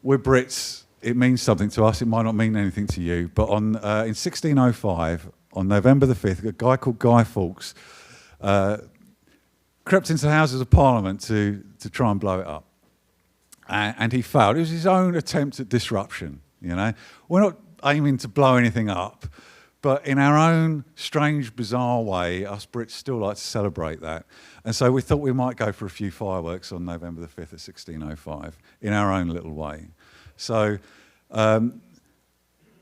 [SPEAKER 5] we're Brits. It means something to us. It might not mean anything to you. But in 1605, on November the 5th, a guy called Guy Fawkes crept into the Houses of Parliament to try and blow it up. And he failed. It was his own attempt at disruption, you know. We're not aiming to blow anything up, but in our own strange, bizarre way, us Brits still like to celebrate that. And so we thought we might go for a few fireworks on November the 5th at 1605 in our own little way. So one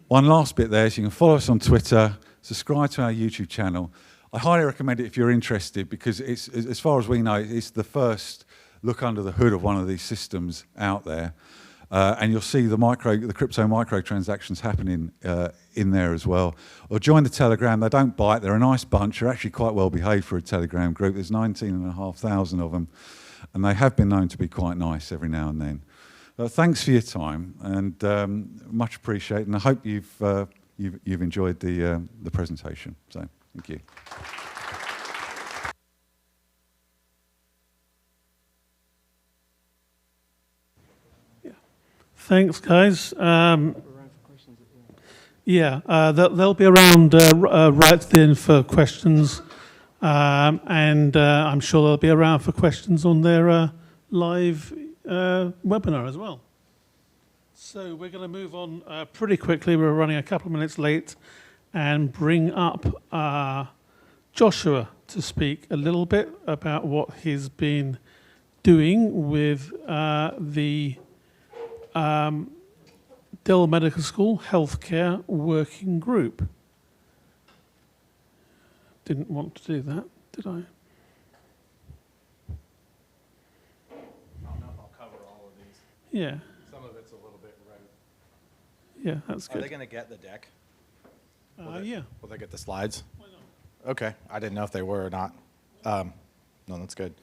[SPEAKER 5] last bit there is you can follow us on Twitter, subscribe to our YouTube channel. I highly recommend it if you're interested, because it's, as far as we know, it's the first look under the hood of one of these systems out there. And you'll see the crypto micro transactions happening in there as well. Or join the Telegram. They don't bite. They're a nice bunch. They're actually quite well behaved for a Telegram group. There's 19,500 of them. And they have been known to be quite nice every now and then. Thanks for your time, and much appreciated. And I hope you've enjoyed the presentation. So, thank you.
[SPEAKER 4] Thanks, guys. They'll be around right at the end for questions, and I'm sure they'll be around for questions on their live webinar as well. So we're going to move on pretty quickly. We're running a couple of minutes late, and bring up Joshua to speak a little bit about what he's been doing with the Dell Medical School Healthcare Working Group. Didn't want to do that, did I?
[SPEAKER 7] I don't know if I'll cover all of these.
[SPEAKER 4] Yeah,
[SPEAKER 7] Some of it's a little bit rote.
[SPEAKER 4] yeah, that's
[SPEAKER 7] Are they
[SPEAKER 4] good.
[SPEAKER 7] going to get the deck?
[SPEAKER 4] Yeah.
[SPEAKER 7] Will they get the slides?
[SPEAKER 4] Why not?
[SPEAKER 7] Okay, I didn't know if they were or not. No, that's good.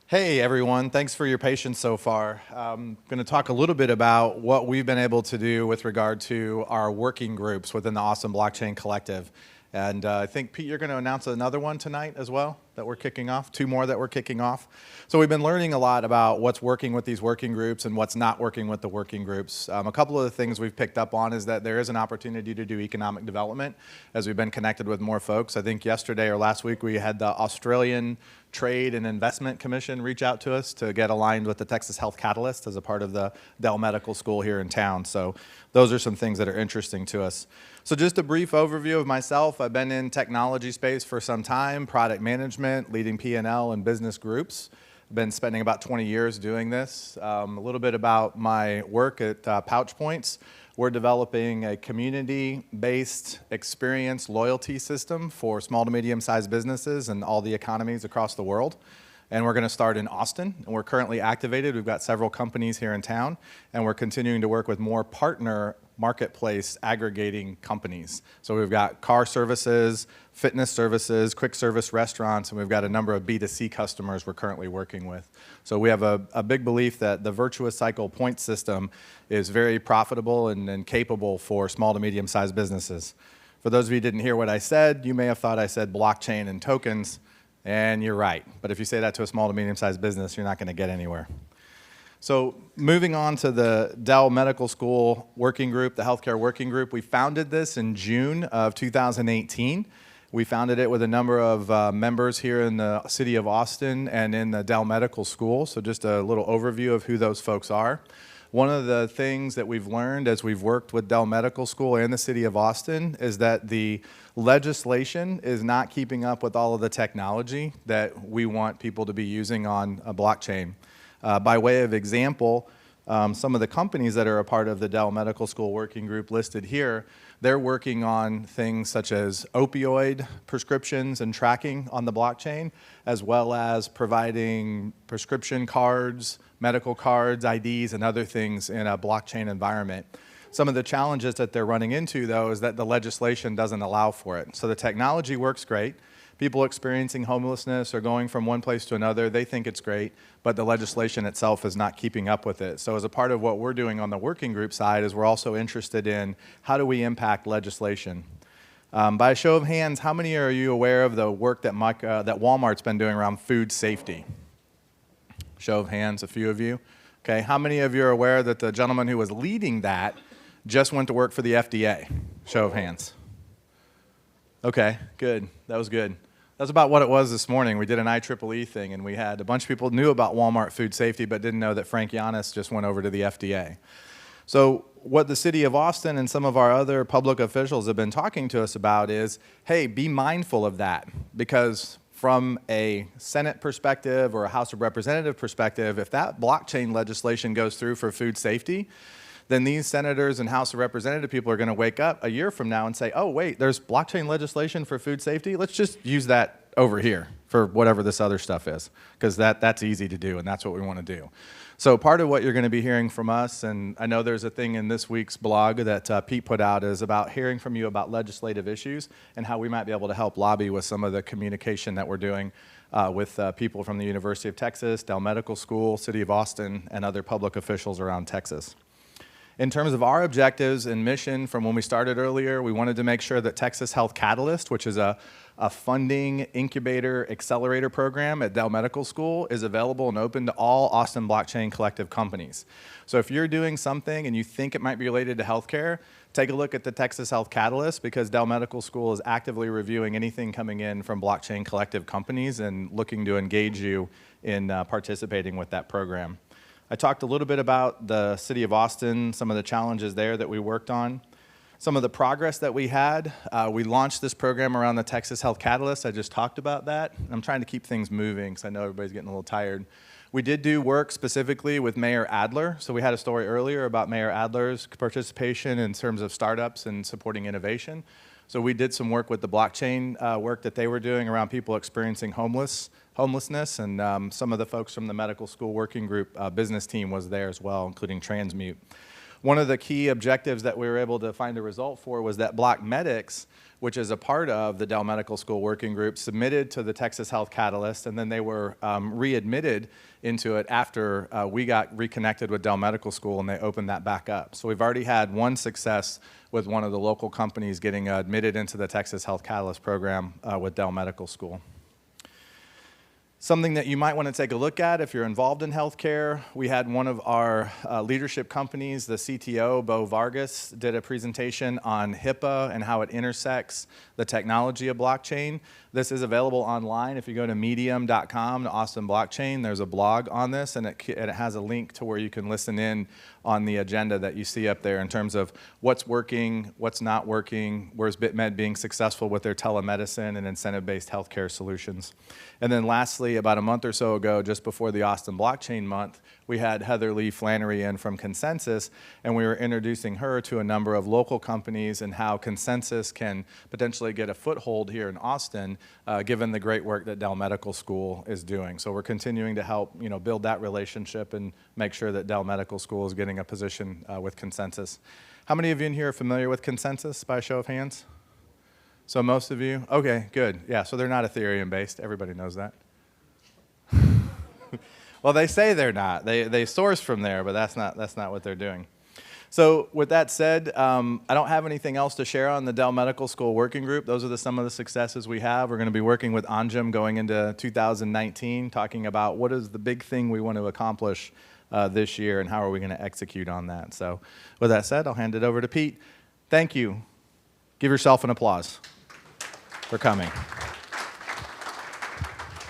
[SPEAKER 7] Hey everyone, thanks for your patience so far. I'm going to talk a little bit about what we've been able to do with regard to our working groups within the Austin Blockchain Collective. And I think, Pete, you're going to announce another one tonight as well that we're kicking off, 2 more that we're kicking off. So we've been learning a lot about what's working with these working groups and what's not working with the working groups. A couple of the things we've picked up on is that there is an opportunity to do economic development as we've been connected with more folks. I think yesterday or last week we had the Australian Trade and Investment Commission reach out to us to get aligned with the Texas Health Catalyst as a part of the Dell Medical School here in town. So those are some things that are interesting to us. So just a brief overview of myself. I've been in technology space for some time, product management, leading P&L and business groups. I've been spending about 20 years doing this. A little bit about my work at Pouch Points. We're developing a community-based experience loyalty system for small to medium-sized businesses and all the economies across the world. And we're going to start in Austin, and we're currently activated. We've got several companies here in town, and we're continuing to work with more partner marketplace aggregating companies. So we've got car services, fitness services, quick service restaurants, and we've got a number of B2C customers we're currently working with. So we have a big belief that the virtuous cycle point system is very profitable and capable for small to medium-sized businesses. For those of you who didn't hear what I said, you may have thought I said blockchain and tokens, and you're right. But if you say that to a small to medium-sized business, you're not going to get anywhere. So moving on to the Dell Medical School Working Group, the Healthcare Working Group, we founded this in June of 2018. We founded it with a number of members here in the city of Austin and in the Dell Medical School. So just a little overview of who those folks are. One of the things that we've learned as we've worked with Dell Medical School and the city of Austin is that the legislation is not keeping up with all of the technology that we want people to be using on a blockchain. By way of example, some of the companies that are a part of the Dell Medical School Working Group listed here, they're working on things such as opioid prescriptions and tracking on the blockchain, as well as providing prescription cards, medical cards, IDs, and other things in a blockchain environment. Some of the challenges that they're running into, though, is that the legislation doesn't allow for it. So the technology works great, People experiencing homelessness or going from one place to another, they think it's great, but the legislation itself is not keeping up with it. So as a part of what we're doing on the working group side is we're also interested in how do we impact legislation. By a show of hands, how many are you aware of the work that that Walmart's been doing around food safety? Show of hands, a few of you. Okay, how many of you are aware that the gentleman who was leading that just went to work for the FDA? Show of hands. Okay, good. That was good. That's about what it was this morning. We did an IEEE thing, and we had a bunch of people knew about Walmart food safety, but didn't know that Frank Giannis just went over to the FDA. So what the city of Austin and some of our other public officials have been talking to us about is, hey, be mindful of that, because from a Senate perspective or a House of Representative perspective, if that blockchain legislation goes through for food safety, then these senators and House of Representative people are going to wake up a year from now and say, oh, wait, there's blockchain legislation for food safety? Let's just use that over here for whatever this other stuff is, because that's easy to do, and that's what we want to do. So part of what you're going to be hearing from us, and I know there's a thing in this week's blog that Pete put out, is about hearing from you about legislative issues and how we might be able to help lobby with some of the communication that we're doing with people from the University of Texas, Dell Medical School, City of Austin, and other public officials around Texas. In terms of our objectives and mission from when we started earlier, we wanted to make sure that Texas Health Catalyst, which is a funding incubator accelerator program at Dell Medical School, is available and open to all Austin Blockchain Collective companies. So if you're doing something and you think it might be related to healthcare, take a look at the Texas Health Catalyst, because Dell Medical School is actively reviewing anything coming in from Blockchain Collective companies and looking to engage you in participating with that program. I talked a little bit about the City of Austin, some of the challenges there that we worked on. Some of the progress that we had, we launched this program around the Texas Health Catalyst. I just talked about that. I'm trying to keep things moving because I know everybody's getting a little tired. We did do work specifically with Mayor Adler. So we had a story earlier about Mayor Adler's participation in terms of startups and supporting innovation. So we did some work with the blockchain work that they were doing around people experiencing homelessness, and some of the folks from the medical school working group business team was there as well, including Transmute. One of the key objectives that we were able to find a result for was that Block Medics, which is a part of the Dell Medical School working group, submitted to the Texas Health Catalyst, and then they were readmitted into it after we got reconnected with Dell Medical School, and they opened that back up. So we've already had one success with one of the local companies getting admitted into the Texas Health Catalyst program with Dell Medical School. Something that you might want to take a look at if you're involved in healthcare, we had one of our leadership companies, the CTO, Bo Vargas, did a presentation on HIPAA and how it intersects the technology of blockchain. This is available online. If you go to medium.com, to Austin Blockchain, there's a blog on this, and it has a link to where you can listen in on the agenda that you see up there in terms of what's working, what's not working, where's BitMed being successful with their telemedicine and incentive-based healthcare solutions. And then lastly, about a month or so ago, just before the Austin Blockchain Month, we had Heather Lee Flannery in from Consensus, and we were introducing her to a number of local companies and how Consensus can potentially get a foothold here in Austin, given the great work that Dell Medical School is doing. So we're continuing to help, build that relationship and make sure that Dell Medical School is getting a position with Consensus. How many of you in here are familiar with Consensus by a show of hands? So most of you? Okay, good. Yeah, so they're not Ethereum-based. Everybody knows that. Well, they say they're not. They source from there, but that's not what they're doing. So with that said, I don't have anything else to share on the Dell Medical School Working Group. Those are some of the successes we have. We're going to be working with Anjum going into 2019, talking about what is the big thing we want to accomplish this year and how are we going to execute on that. So with that said, I'll hand it over to Pete. Thank you. Give yourself an applause for coming.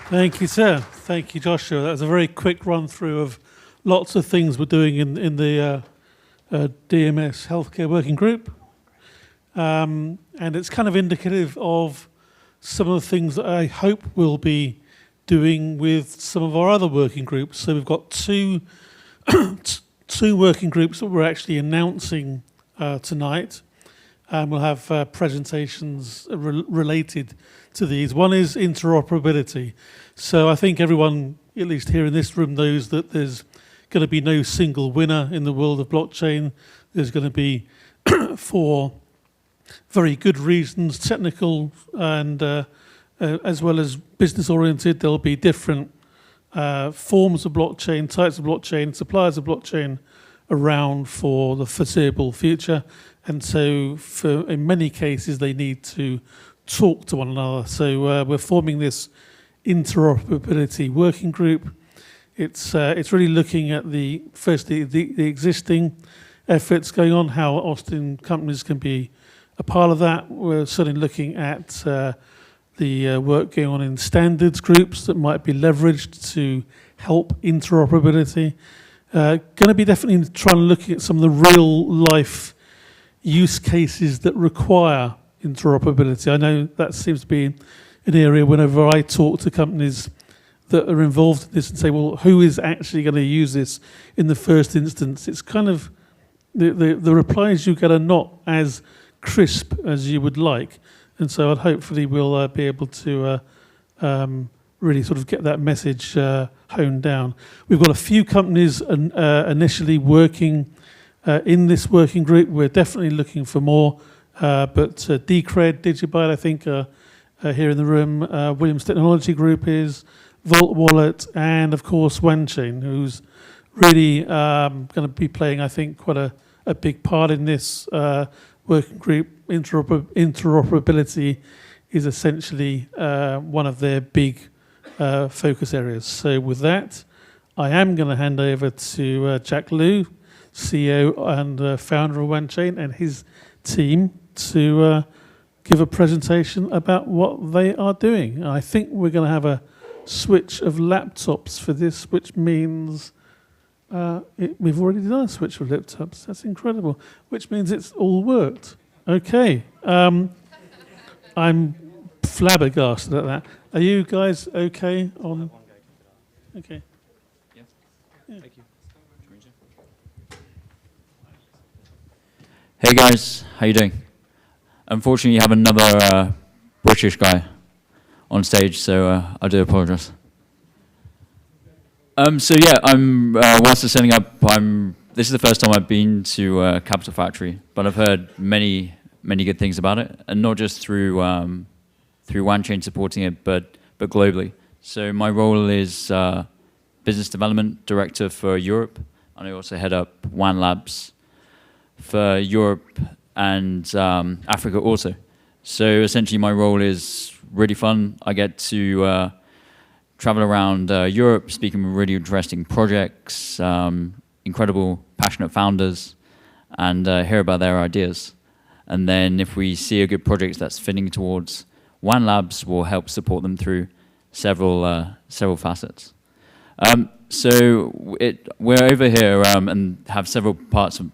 [SPEAKER 4] Thank you, sir. Thank you, Joshua. That was a very quick run through of lots of things we're doing in the DMS Healthcare Working Group. And it's kind of indicative of some of the things that I hope we'll be doing with some of our other working groups. So we've got two working groups that we're actually announcing tonight. And we'll have presentations related to these. One is interoperability. So I think everyone, at least here in this room, knows that there's going to be no single winner in the world of blockchain. There's going to be, for very good reasons, technical and as well as business-oriented. There'll be different forms of blockchain, types of blockchain, suppliers of blockchain around for the foreseeable future. And so in many cases, they need to talk to one another. So we're forming this interoperability working group. It's really looking at the existing efforts going on, how Austin companies can be a part of that. We're certainly looking at the work going on in standards groups that might be leveraged to help interoperability. Going to be definitely trying to look at some of the real life use cases that require interoperability. I know that seems to be an area whenever I talk to companies that are involved in this and say, well, who is actually going to use this in the first instance? It's kind of, the replies you get are not as crisp as you would like. And so hopefully we'll be able to really sort of get that message honed down. We've got a few companies initially working in this working group. We're definitely looking for more, but Decred, Digibyte, I think, are here in the room. Williams Technology Group is, Vault Wallet, and of course Wanchain, who's really going to be playing, I think, quite a big part in this working group. Interoperability is essentially one of their big focus areas. So with that, I am going to hand over to Jack Liu, CEO and founder of Wanchain, and his team to give a presentation about what they are doing. I think we're going to have a switch of laptops for this, which means we've already done a switch of laptops. That's incredible. Which means it's all worked. Okay. I'm flabbergasted at that. Are you guys okay on? Okay.
[SPEAKER 6] Yeah. Thank you.
[SPEAKER 8] Hey guys, how you doing? Unfortunately, you have another British guy on stage, so I do apologize. So yeah, whilst they're setting up, this is the first time I've been to Capital Factory, but I've heard many good things about it, and not just through Wanchain supporting it, but globally. So my role is Business Development Director for Europe, and I also head up WAN Labs for Europe and Africa also. So essentially my role is really fun. I get to travel around Europe, speaking with really interesting projects, incredible, passionate founders, and hear about their ideas. And then if we see a good project that's fitting towards WAN Labs, we'll help support them through several facets. So we're over here and have several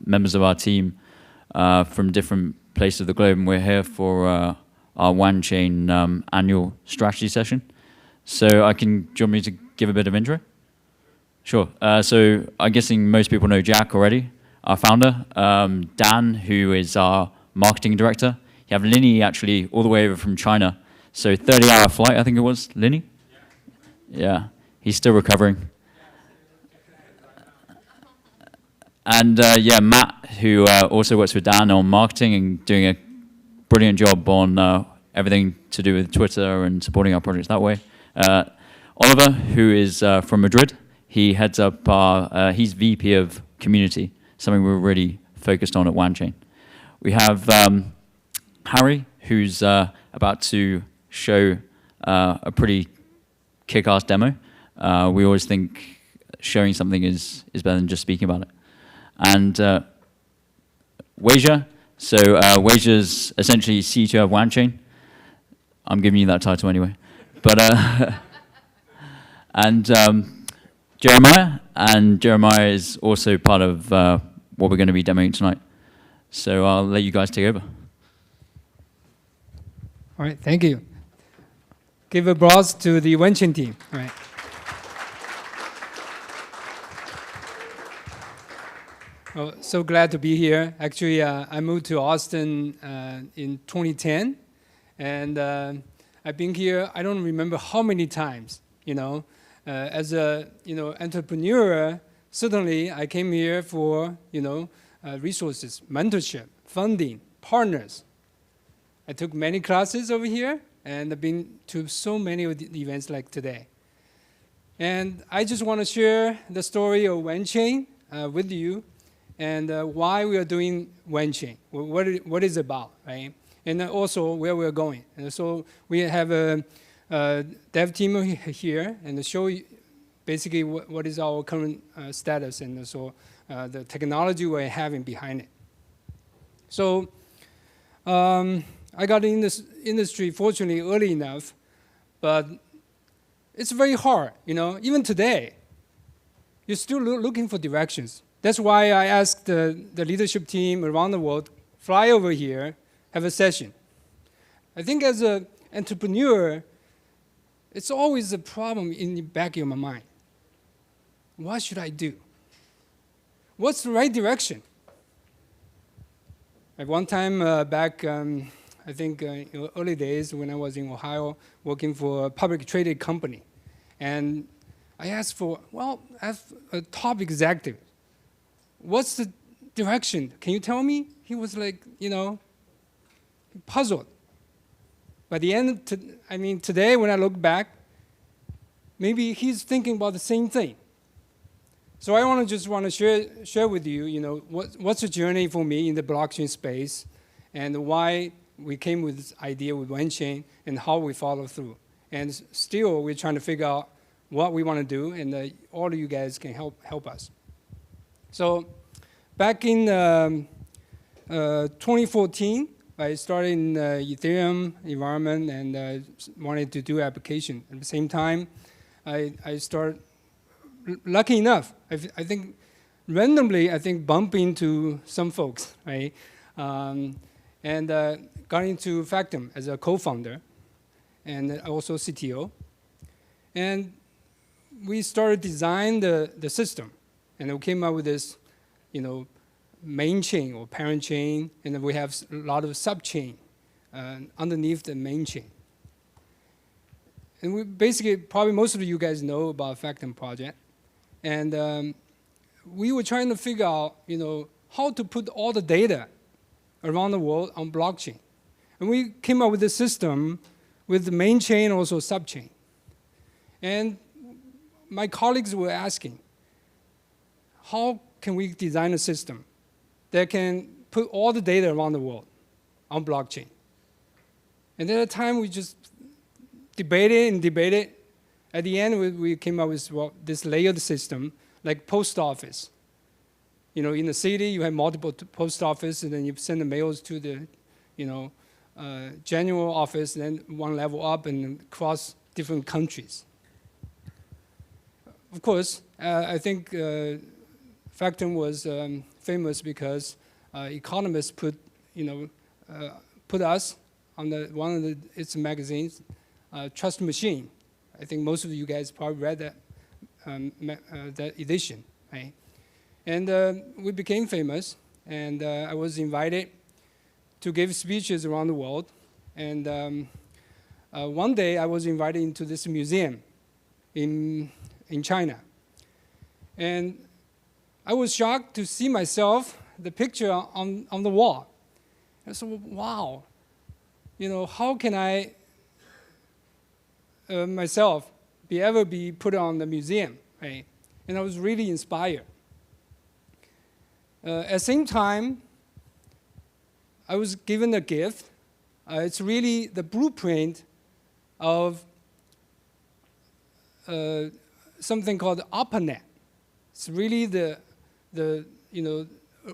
[SPEAKER 8] members of our team from different places of the globe, and we're here for our Wanchain annual strategy session. So do you want me to give a bit of intro? Sure. So I'm guessing most people know Jack already, our founder. Dan, who is our marketing director. You have Linny, actually, all the way over from China. So 30-hour flight, I think it was, Linny? Yeah, he's still recovering. And yeah, Matt, who also works with Dan on marketing and doing a brilliant job on everything to do with Twitter and supporting our projects that way. Oliver, who is from Madrid, he heads up he's VP of Community, something we're really focused on at Wanchain. We have Harry, who's about to show a pretty kick-ass demo. We always think showing something is better than just speaking about it. And Weijia, so Weijia's essentially CTO of Wanchain. I'm giving you that title anyway. But and Jeremiah is also part of what we're going to be demoing tonight. So I'll let you guys take over.
[SPEAKER 9] All right, thank you. Give applause to the Wanchain team. All right. Well, so glad to be here. Actually, I moved to Austin in 2010, and I've been here, I don't remember how many times, as a, entrepreneur, certainly I came here for, resources, mentorship, funding, partners. I took many classes over here, and I've been to so many of the events like today. And I just want to share the story of Wanchain with you, and why we are doing Wanchain, what is it about, right? And also where we're going. And so we have a dev team here, and show you basically what is our current status, and so the technology we're having behind it. So I got in this industry fortunately early enough, but it's very hard, you know. Even today, you're still looking for directions. That's why I asked the leadership team around the world, fly over here, have a session. I think as an entrepreneur, it's always a problem in the back of my mind. What should I do? What's the right direction? At one time back, I think in early days when I was in Ohio working for a public traded company, and I asked for, well, as a top executive, what's the direction? Can you tell me? He was like, you know, puzzled. By the end, today when I look back, maybe he's thinking about the same thing. So I just want to share with you, you know, what's the journey for me in the blockchain space, and why we came with this idea with Wanchain, and how we follow through. And still, we're trying to figure out what we want to do, and all of you guys can help us. So back in 2014, I started in Ethereum environment and wanted to do application. At the same time, I started, lucky enough, I think randomly, bump into some folks, right? And got into Factom as a co-founder and also CTO. And we started design the system, and we came up with this, you know, main chain or parent chain, and then we have a lot of sub-chain underneath the main chain. And we basically, probably most of you guys know about Factom project. And we were trying to figure out, you know, how to put all the data around the world on blockchain. And we came up with a system with the main chain, also sub-chain. And my colleagues were asking, how can we design a system that can put all the data around the world on blockchain? And at the time, we just debated and debated. At the end, we came up with this layered system, like post office. You know, in the city, you have multiple post office, and then you send the mails to the, you know, general office, and then one level up and across different countries. Of course, I think Factom was famous because economists put us on one of its magazines, Trust Machine. I think most of you guys probably read that that edition, right? And we became famous, and I was invited to give speeches around the world. And one day I was invited into this museum in China. And I was shocked to see myself, the picture on the wall. And so, wow, you know, how can I myself ever be put on the museum, right? And I was really inspired. At the same time, I was given a gift. It's really the blueprint of something called ARPANET. It's really the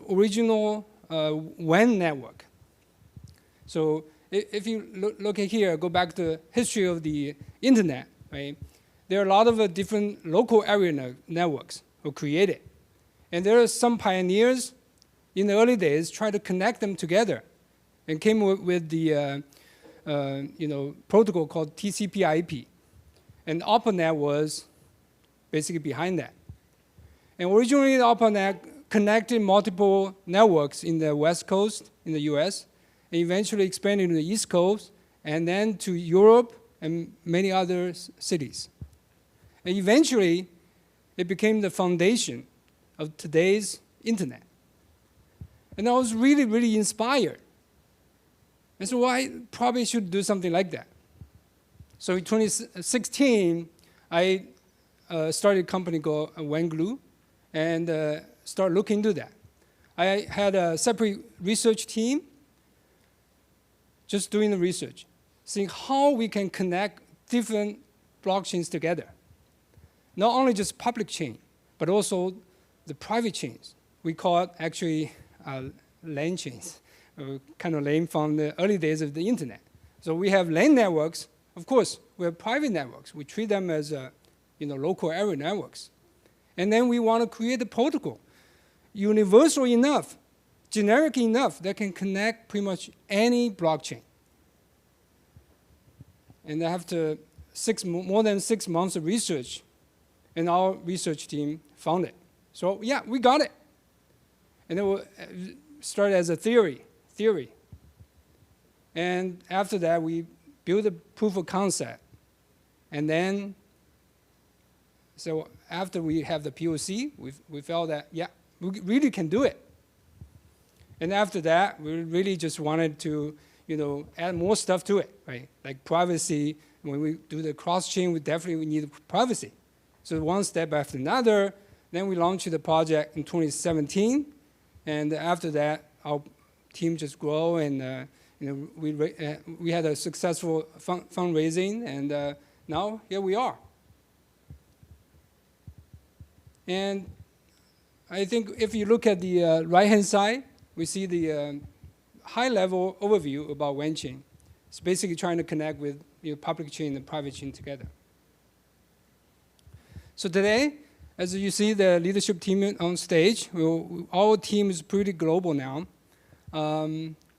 [SPEAKER 9] original WAN network. So if you look at here, go back to the history of the internet, right? There are a lot of different local area networks were created. And there are some pioneers in the early days trying to connect them together and came with the protocol called TCP/IP. And ARPANET was basically behind that. And originally, the ARPANET connected multiple networks in the West Coast in the US, and eventually expanded to the East Coast, and then to Europe and many other cities. And eventually, it became the foundation of today's internet. And I was really, really inspired. And so I probably should do something like that. So in 2016, I started a company called Wanglue and started looking into that. I had a separate research team just doing the research, seeing how we can connect different blockchains together. Not only just public chain, but also the private chains. We call it actually LAN chains, kind of lame from the early days of the internet. So we have LAN networks. Of course, we have private networks. We treat them as local area networks. And then we want to create a protocol, universal enough, generic enough that can connect pretty much any blockchain. And after more than 6 months of research, and our research team found it. So yeah, we got it. And it started as a theory. And after that, we built a proof of concept. And then, so after we have the POC, we felt that, yeah, we really can do it. And after that, we really just wanted to, add more stuff to it, right? Like privacy. When we do the cross-chain, we definitely need privacy. So one step after another. Then we launched the project in 2017. And after that, our team just grew, and we had a successful fundraising, and now here we are. And I think if you look at the right-hand side, we see the high-level overview about Wanchain. It's basically trying to connect with public chain and private chain together. So today, as you see the leadership team on stage, our team is pretty global now.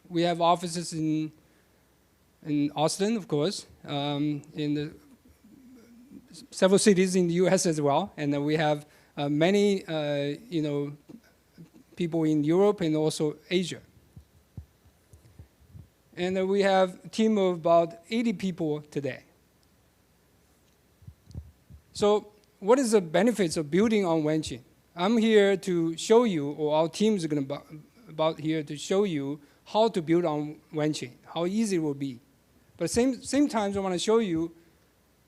[SPEAKER 9] We have offices in Austin, of course, in several cities in the U.S. as well, and then we have many, people in Europe and also Asia. And we have a team of about 80 people today. So what is the benefits of building on Wanchain? I'm here to show you, or our team is going to about here to show you how to build on Wanchain, how easy it will be. But same time, I want to show you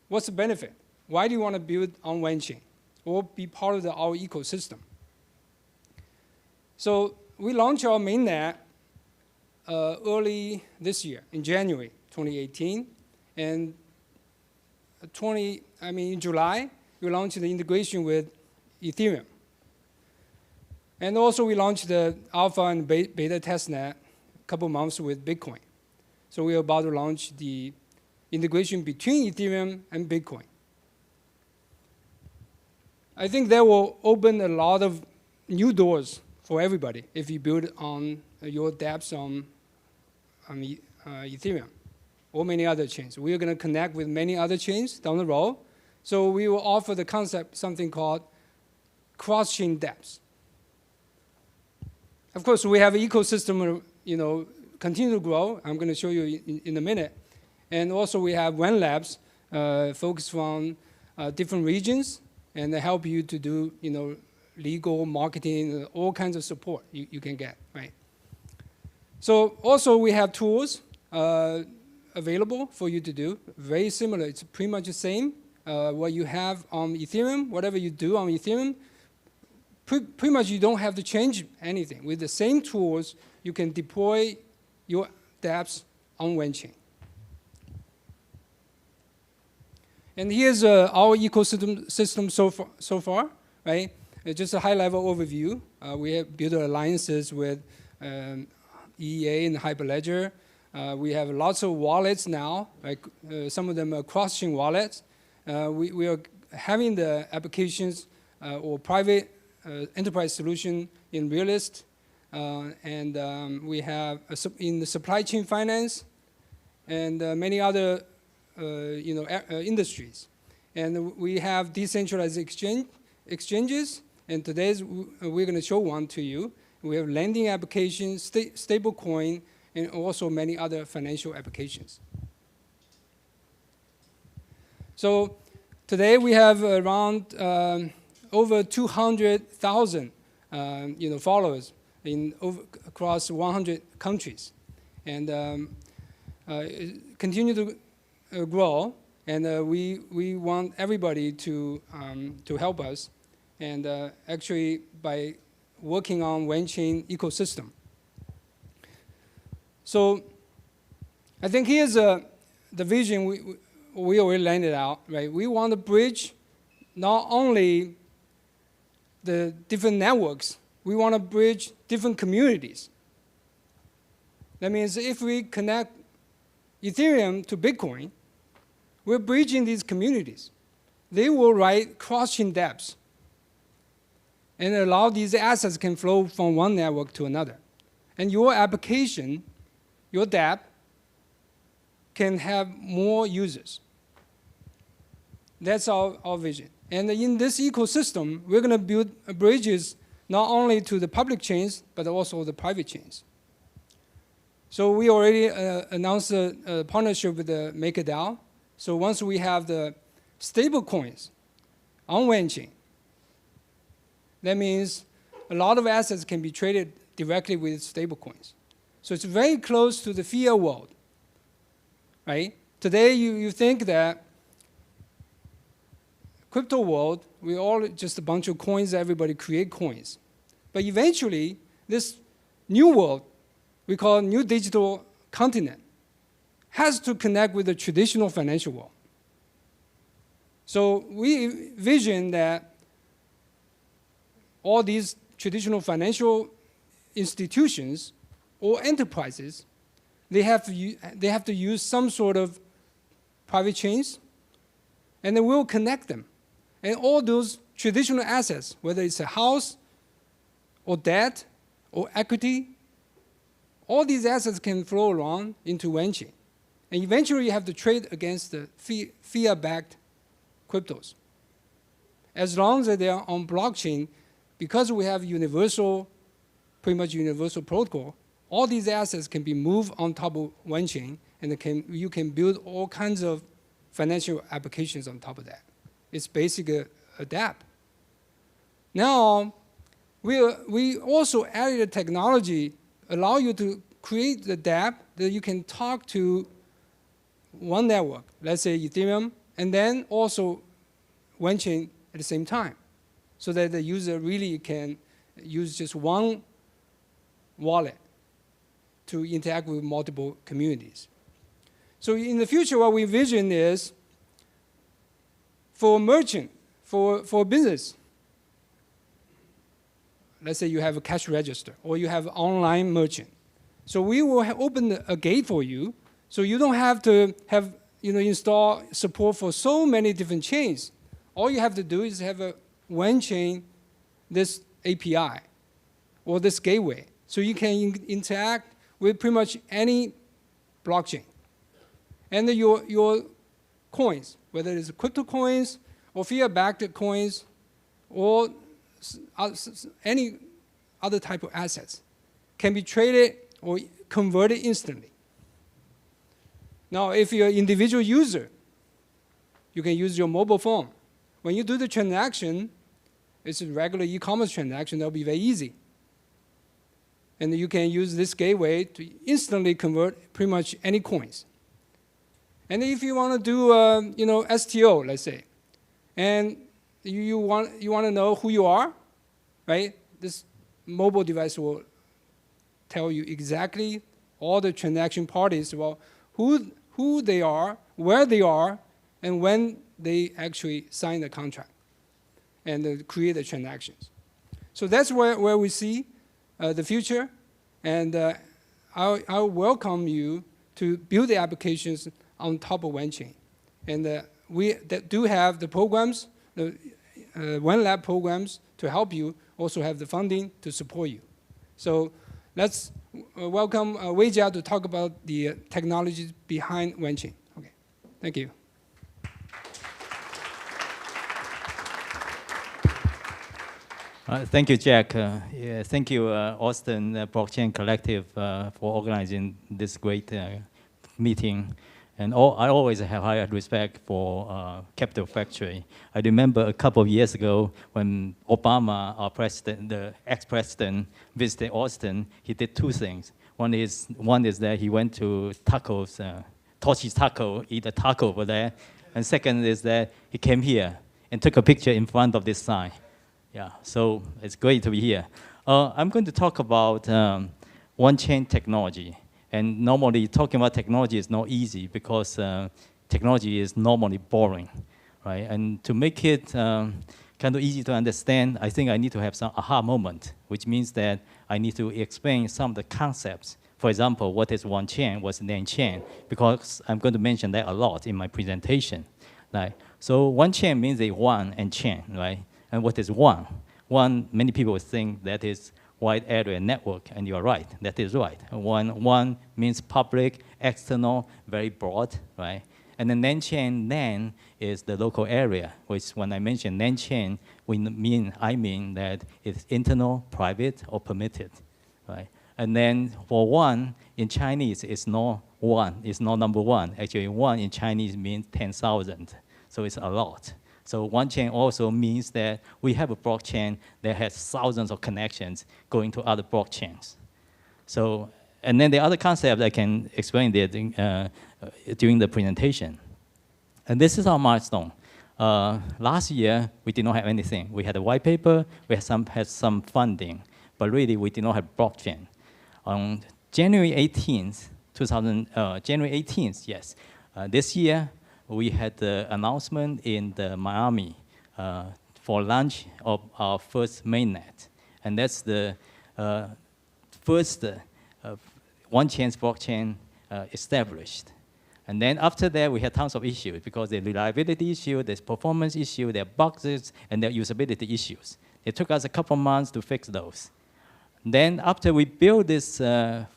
[SPEAKER 9] what's the benefit. Why do you want to build on Wanchain or be part of our ecosystem? So we launched our mainnet early this year, in January 2018. And in July, we launched the integration with Ethereum. And also we launched the alpha and beta testnet a couple months with Bitcoin. So we're about to launch the integration between Ethereum and Bitcoin. I think that will open a lot of new doors for everybody if you build on your dApps on Ethereum or many other chains. We are going to connect with many other chains down the road. So we will offer the concept, something called cross-chain dApps. Of course, we have an ecosystem, continue to grow. I'm going to show you in a minute. And also we have WAN labs focused on different regions, and they help you to do, legal, marketing, all kinds of support you can get, right? So also we have tools available for you to do, very similar. It's pretty much the same. What you have on Ethereum, whatever you do on Ethereum, pretty much you don't have to change anything. With the same tools, you can deploy your dApps on Wanchain. And here's our ecosystem so far, right? Just a high-level overview. We have built alliances with EEA and Hyperledger. We have lots of wallets now, like some of them are cross-chain wallets. We are having the applications or private enterprise solution in Realist, and we have in the supply chain finance and many other industries. And we have decentralized exchanges, and today we're going to show one to you. We have lending applications, stable coin, and also many other financial applications. So today we have around over 200,000 followers across 100 countries, and continue to grow. And we want everybody to help us, and actually by working on Wanchain ecosystem. So I think here's the vision we already landed out, right? We want to bridge not only the different networks, we want to bridge different communities. That means if we connect Ethereum to Bitcoin, we're bridging these communities. They will write cross-chain dApps and allow these assets can flow from one network to another. And your application, your dApp, can have more users. That's our vision. And in this ecosystem, we're going to build bridges not only to the public chains, but also the private chains. So we already announced a partnership with the MakerDAO. So once we have the stable coins on Wanchain, that means a lot of assets can be traded directly with stable coins. So it's very close to the fiat world, right? Today you think that crypto world, we all just a bunch of coins, everybody create coins. But eventually, this new world, we call it new digital continent, has to connect with the traditional financial world. So we vision that all these traditional financial institutions or enterprises, they have to use some sort of private chains, and then we'll connect them. And all those traditional assets, whether it's a house or debt or equity, all these assets can flow around into Wanchain. And eventually you have to trade against the fiat-backed cryptos. As long as they are on blockchain, because we have universal, pretty much universal protocol, all these assets can be moved on top of Wanchain, and you can build all kinds of financial applications on top of that. It's basically a dApp. Now, we also added a technology allow you to create the dApp that you can talk to one network, let's say Ethereum, and then also Wanchain at the same time, so that the user really can use just one wallet to interact with multiple communities. So in the future, what we envision is for a merchant, for business, let's say you have a cash register or you have an online merchant. So we will open a gate for you, so you don't have to have install support for so many different chains. All you have to do is have a Wanchain, this API or this gateway, so you can interact with pretty much any blockchain. And your coins, whether it's crypto coins or fiat-backed coins or any other type of assets, can be traded or converted instantly. Now, if you're an individual user, you can use your mobile phone. When you do the transaction, it's a regular e-commerce transaction, that'll be very easy. And you can use this gateway to instantly convert pretty much any coins. And if you want to do STO, let's say, and you want to know who you are, right? This mobile device will tell you exactly all the transaction parties about who they are, where they are, and when they actually sign the contract and create the transactions. So that's where we see the future, and I welcome you to build the applications on top of Wanchain. And we do have the programs, the OneLab programs to help you, also have the funding to support you. So let's welcome Weijia to talk about the technologies behind Wanchain. Okay, thank you.
[SPEAKER 10] Thank you, Jack. Yeah, thank you, Austin Blockchain Collective, for organizing this great meeting. And I always have high respect for Capital Factory. I remember a couple of years ago when Obama, our president, the ex-president, visited Austin, he did two things. One is that he went to Toshi's Taco, eat a taco over there. And second is that he came here and took a picture in front of this sign. Yeah, so it's great to be here. I'm going to talk about Wanchain technology. And normally talking about technology is not easy because technology is normally boring, right? And to make it kind of easy to understand, I think I need to have some aha moment, which means that I need to explain some of the concepts. For example, what is Wanchain, what's Wanchain, because I'm going to mention that a lot in my presentation. Right? So Wanchain means a one and chain, right? And what is one? One, many people think that is wide area network, and you're right, that is right. One means public, external, very broad, right? And the Wanchain, LAN, is the local area, which when I mention Wanchain, I mean that it's internal, private, or permitted, right? And then for one, in Chinese, it's not one, it's not number one. Actually, one in Chinese means 10,000, so it's a lot. So Wanchain also means that we have a blockchain that has thousands of connections going to other blockchains. So, and then the other concept I can explain there during the presentation. And this is our milestone. Last year, we did not have anything. We had a white paper, we had some funding, but really we did not have blockchain. On January 18th, yes, this year, we had the announcement in the Miami for launch of our first mainnet. And that's the first Wanchain blockchain established. And then after that, we had tons of issues because there's reliability issue, there's performance issue, there are bugs, and there are usability issues. It took us a couple months to fix those. Then after we built this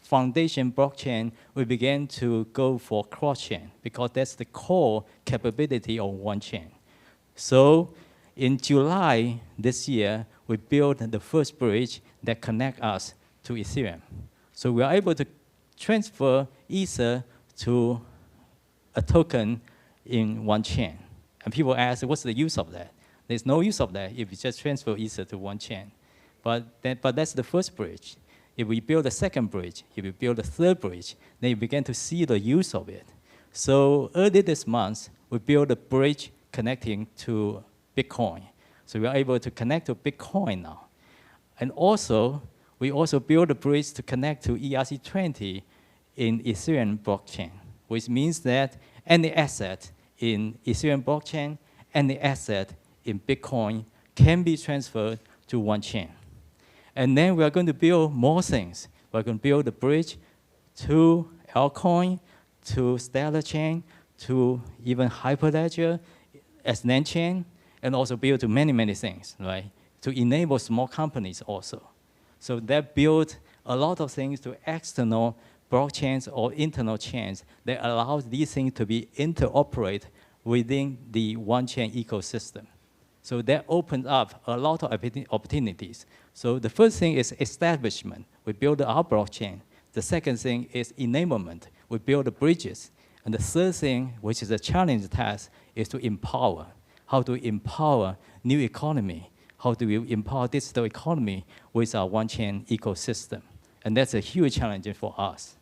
[SPEAKER 10] foundation blockchain, we began to go for cross-chain because that's the core capability of Wanchain. So in July this year, we built the first bridge that connects us to Ethereum. So we are able to transfer Ether to a token in Wanchain. And people ask, what's the use of that? There's no use of that if you just transfer Ether to Wanchain. But that's the first bridge. If we build a second bridge, if we build a third bridge, then you begin to see the use of it. So early this month, we built a bridge connecting to Bitcoin. So we are able to connect to Bitcoin now. And also, we also built a bridge to connect to ERC20 in Ethereum blockchain, which means that any asset in Ethereum blockchain, any asset in Bitcoin can be transferred to Wanchain. And then we are going to build more things. We're going to build a bridge to altcoin, to Stellar Chain, to even Hyperledger as Wanchain, and also build to many, many things, right? To enable small companies also. So that built a lot of things to external blockchains or internal chains that allows these things to be interoperate within the Wanchain ecosystem. So that opens up a lot of opportunities. So the first thing is establishment. We build our blockchain. The second thing is enablement. We build the bridges. And the third thing, which is a challenge task, is to empower. How to empower new economy. How do we empower digital economy with our Wanchain ecosystem? And that's a huge challenge for us.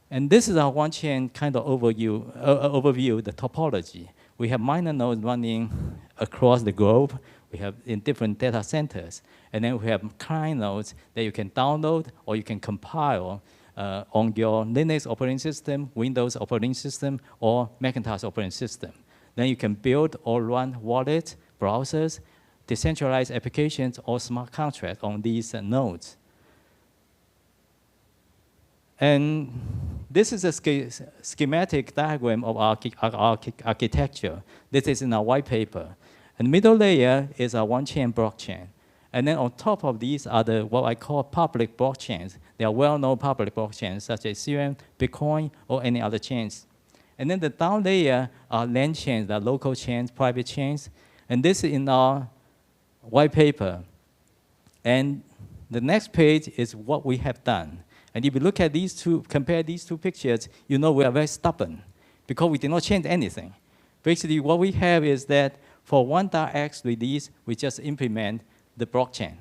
[SPEAKER 10] And this is our Wanchain kind of overview, the topology. We have miner nodes running across the globe. We have in different data centers. And then we have client nodes that you can download or you can compile on your Linux operating system, Windows operating system, or Macintosh operating system. Then you can build or run wallets, browsers, decentralized applications, or smart contracts on these nodes. And this is a schematic diagram of our architecture. This is in our white paper. And the middle layer is our Wanchain blockchain. And then on top of these are the what I call public blockchains. They are well-known public blockchains such as Ethereum, Bitcoin, or any other chains. And then the down layer are LAN chains, the local chains, private chains. And this is in our white paper. And the next page is what we have done. And if you look at these two, compare these two pictures, you know we are very stubborn because we did not change anything. Basically, what we have is that for 1.x release, we just implement the blockchain,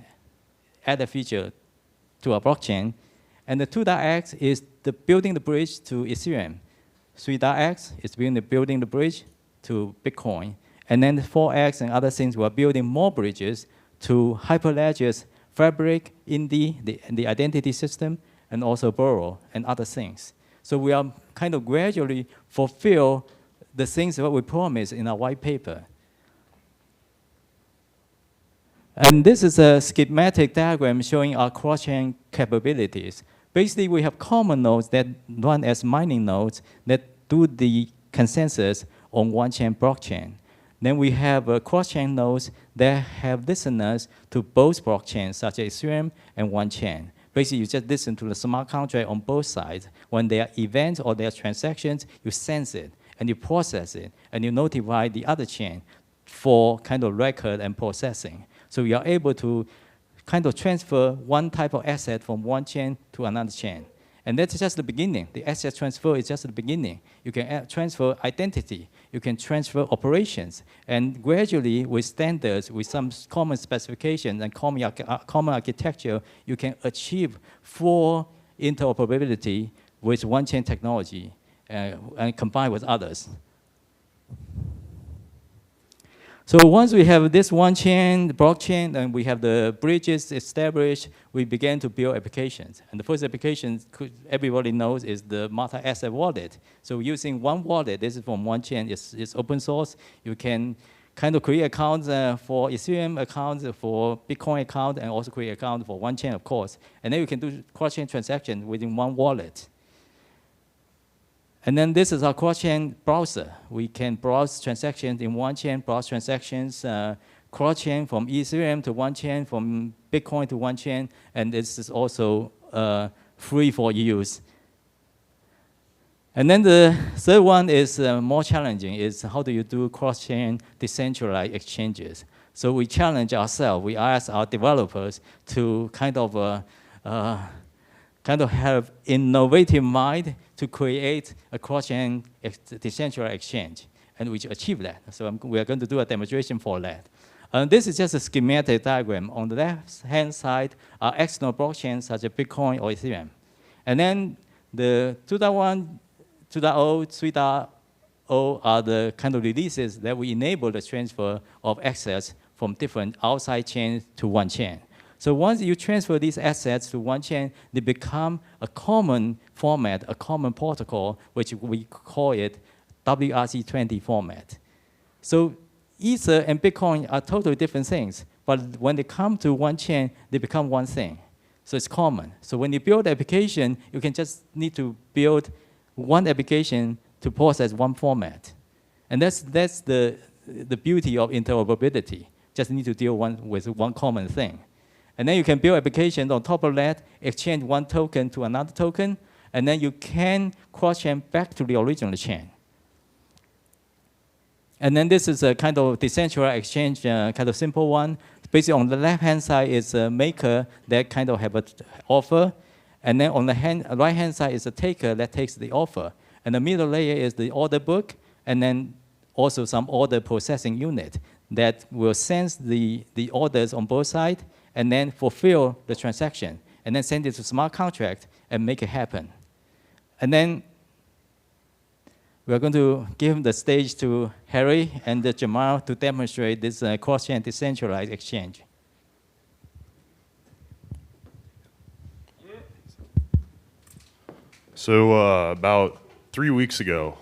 [SPEAKER 10] add a feature to our blockchain. And the 2.x is the building the bridge to Ethereum. 3.x is building the bridge to Bitcoin. And then 4x and other things, we're building more bridges to Hyperledger's Fabric, Indy, the identity system, and also Burrow and other things. So we are kind of gradually fulfill the things that we promised in our white paper. And this is a schematic diagram showing our cross-chain capabilities. Basically, we have common nodes that run as mining nodes that do the consensus on one-chain blockchain. Then we have cross-chain nodes that have listeners to both blockchains, such as Ethereum and Wanchain. Basically, you just listen to the smart contract on both sides. When there are events or there are transactions, you sense it, and you process it, and you notify the other chain for kind of record and processing. So you are able to kind of transfer one type of asset from one chain to another chain. And that's just the beginning. The asset transfer is just the beginning. You can transfer identity. You can transfer operations. And gradually, with standards, with some common specifications and common architecture, you can achieve full interoperability with one-chain technology and combine with others. So once we have this one chain, blockchain, and we have the bridges established, we began to build applications. And the first application, everybody knows, is the multi-asset wallet. So using one wallet, this is from one chain, it's open source. You can kind of create accounts for Ethereum accounts, for Bitcoin account, and also create accounts for one chain, of course. And then you can do cross-chain transactions within one wallet. And then this is our cross-chain browser. We can browse transactions in one chain, browse transactions cross-chain from Ethereum to one chain, from Bitcoin to one chain, and this is also free for use. And then the third one is more challenging, is how do you do cross-chain decentralized exchanges? So we challenge ourselves. We ask our developers to kind of have innovative mind to create a cross-chain decentralized exchange, and we achieve that. So we are going to do a demonstration for that. This is just a schematic diagram. On the left-hand side are external blockchains such as Bitcoin or Ethereum. And then the 2.1, 2.0, 3.0 are the kind of releases that we enable the transfer of access from different outside chains to one chain. So once you transfer these assets to one chain, they become a common format, a common protocol, which we call it WRC20 format. So Ether and Bitcoin are totally different things, but when they come to one chain, they become one thing. So it's common. So when you build an application, you can just need to build one application to process one format. And that's the beauty of interoperability. Just need to deal with one common thing. And then you can build applications on top of that, exchange one token to another token, and then you can cross-chain back to the original chain. And then this is a kind of decentralized exchange, kind of simple one. Basically, on the left-hand side is a maker that kind of have an offer, and then on the right-hand side is a taker that takes the offer. And the middle layer is the order book, and then also some order processing unit that will sense the orders on both sides, and then fulfill the transaction, and then send it to smart contract and make it happen. And then we're going to give the stage to Harry and Jamal to demonstrate this cross-chain decentralized exchange.
[SPEAKER 11] So about 3 weeks ago,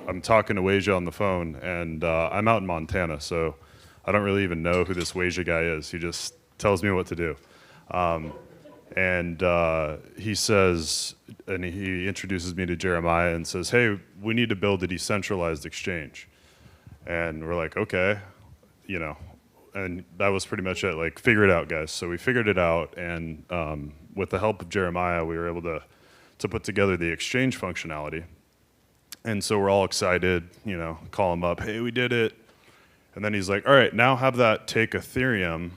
[SPEAKER 11] I'm talking to Weijia on the phone, and I'm out in Montana, so I don't really even know who this Weijia guy is. He just tells me what to do. He says, and he introduces me to Jeremiah and says, hey, we need to build a decentralized exchange. And we're like, okay, you know, and that was pretty much it, like, figure it out, guys. So we figured it out, and with the help of Jeremiah, we were able to put together the exchange functionality. And so we're all excited, you know, call him up, hey, we did it. And then he's like, all right, now have that take Ethereum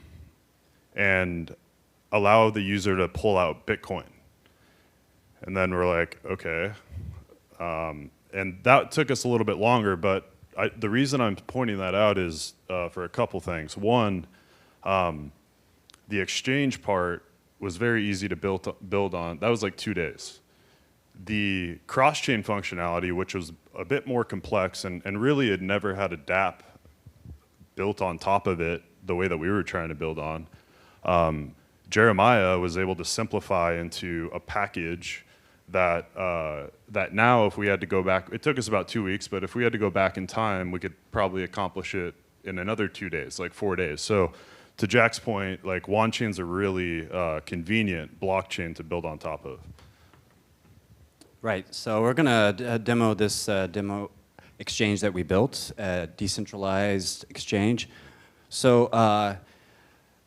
[SPEAKER 11] and allow the user to pull out Bitcoin. And then we're like, okay. And that took us a little bit longer, but the reason I'm pointing that out is for a couple things. One, the exchange part was very easy to build on. That was like 2 days. the cross-chain functionality, which was a bit more complex and really it never had a DApp built on top of it the way that we were trying to build on, Jeremiah was able to simplify into a package that that now if we had to go back, it took us about 2 weeks, but if we had to go back in time, we could probably accomplish it in another 2 days, like 4 days. So to Jack's point, like Wanchain's a really convenient blockchain to build on top of.
[SPEAKER 12] Right, so we're gonna demo this demo exchange that we built, a decentralized exchange. So,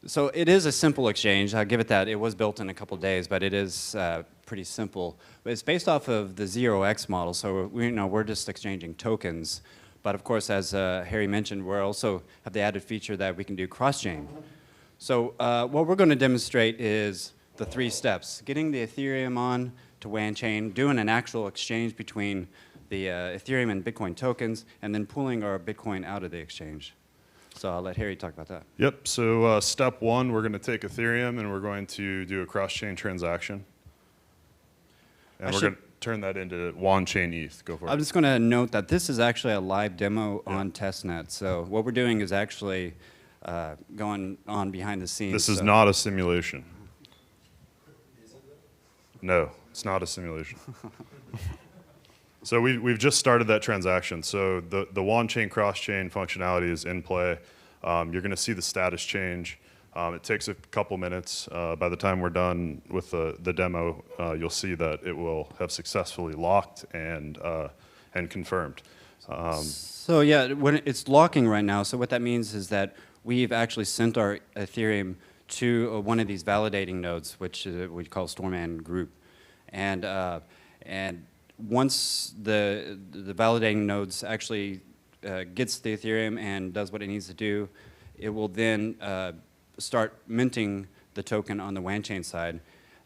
[SPEAKER 12] so it is a simple exchange, I'll give it that. It was built in a couple days, but it is pretty simple. But it's based off of the 0x model, so we're just exchanging tokens. But of course, as Harry mentioned, we also have the added feature that we can do cross-chain. So what we're gonna demonstrate is the 3 steps. Getting the Ethereum on to Wanchain, doing an actual exchange between the Ethereum and Bitcoin tokens, and then pulling our Bitcoin out of the exchange. So I'll let Harry talk about that.
[SPEAKER 11] Yep, so step 1, we're gonna take Ethereum and we're going to do a cross-chain transaction. And we're gonna turn that into Wanchain ETH, go for it.
[SPEAKER 12] I'm just gonna note that this is actually a live demo on testnet. So what we're doing is actually going on behind the scenes.
[SPEAKER 11] This is not a simulation. No, it's not a simulation. So we've just started that transaction. So the Wanchain cross-chain functionality is in play. You're going to see the status change. It takes a couple minutes. By the time we're done with the demo, you'll see that it will have successfully locked and confirmed.
[SPEAKER 12] So yeah, when it's locking right now, so what that means is that we've actually sent our Ethereum to one of these validating nodes, which we call Storman Group. And once the validating nodes actually gets the Ethereum and does what it needs to do, it will then start minting the token on the Wanchain side,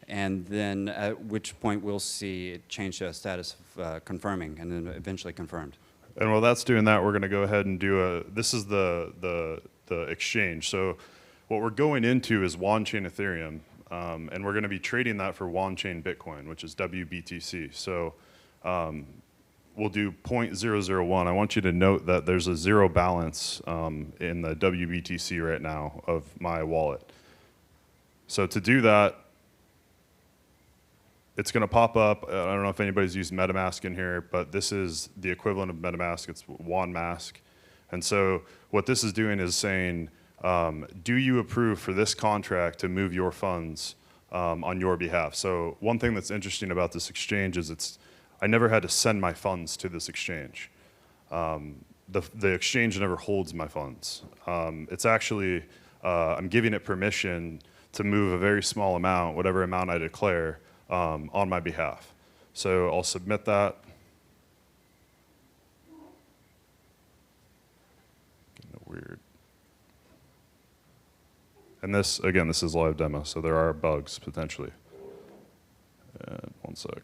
[SPEAKER 12] and then at which point we'll see it change to a status of confirming, and then eventually confirmed.
[SPEAKER 11] And while that's doing that, we're going to go ahead and do this is the exchange. So what we're going into is Wanchain Ethereum, and we're going to be trading that for Wanchain Bitcoin, which is WBTC. So we'll do 0.001. I want you to note that there's a 0 balance in the WBTC right now of my wallet. So to do that, it's going to pop up. I don't know if anybody's used MetaMask in here, but this is the equivalent of MetaMask. It's Wanmask. And so what this is doing is saying, do you approve for this contract to move your funds on your behalf? So one thing that's interesting about this exchange is I never had to send my funds to this exchange. The exchange never holds my funds. It's actually, I'm giving it permission to move a very small amount, whatever amount I declare, on my behalf. So I'll submit that. Getting weird. And this, again, this is live demo, so there are bugs potentially. And 1 sec.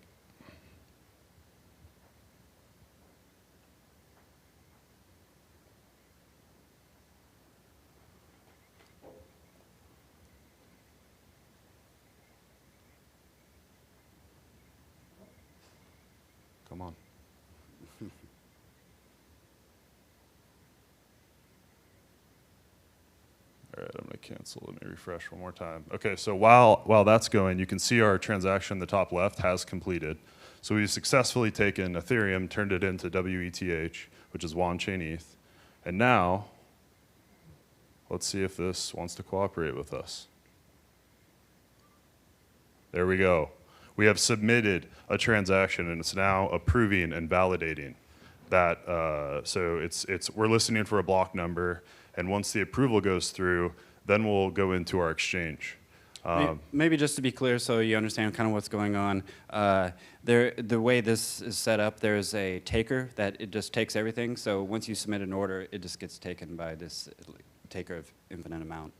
[SPEAKER 11] Come on. All right, I'm going to cancel. Let me refresh one more time. Okay, so while that's going, you can see our transaction in the top left has completed. So we've successfully taken Ethereum, turned it into WETH, which is Wanchain ETH. And now, let's see if this wants to cooperate with us. There we go. We have submitted a transaction, and it's now approving and validating that. So we're listening for a block number, and once the approval goes through, then we'll go into our exchange.
[SPEAKER 12] Maybe just to be clear, so you understand kind of what's going on. The way this is set up, there's a taker that it just takes everything. So once you submit an order, it just gets taken by this taker of infinite amount.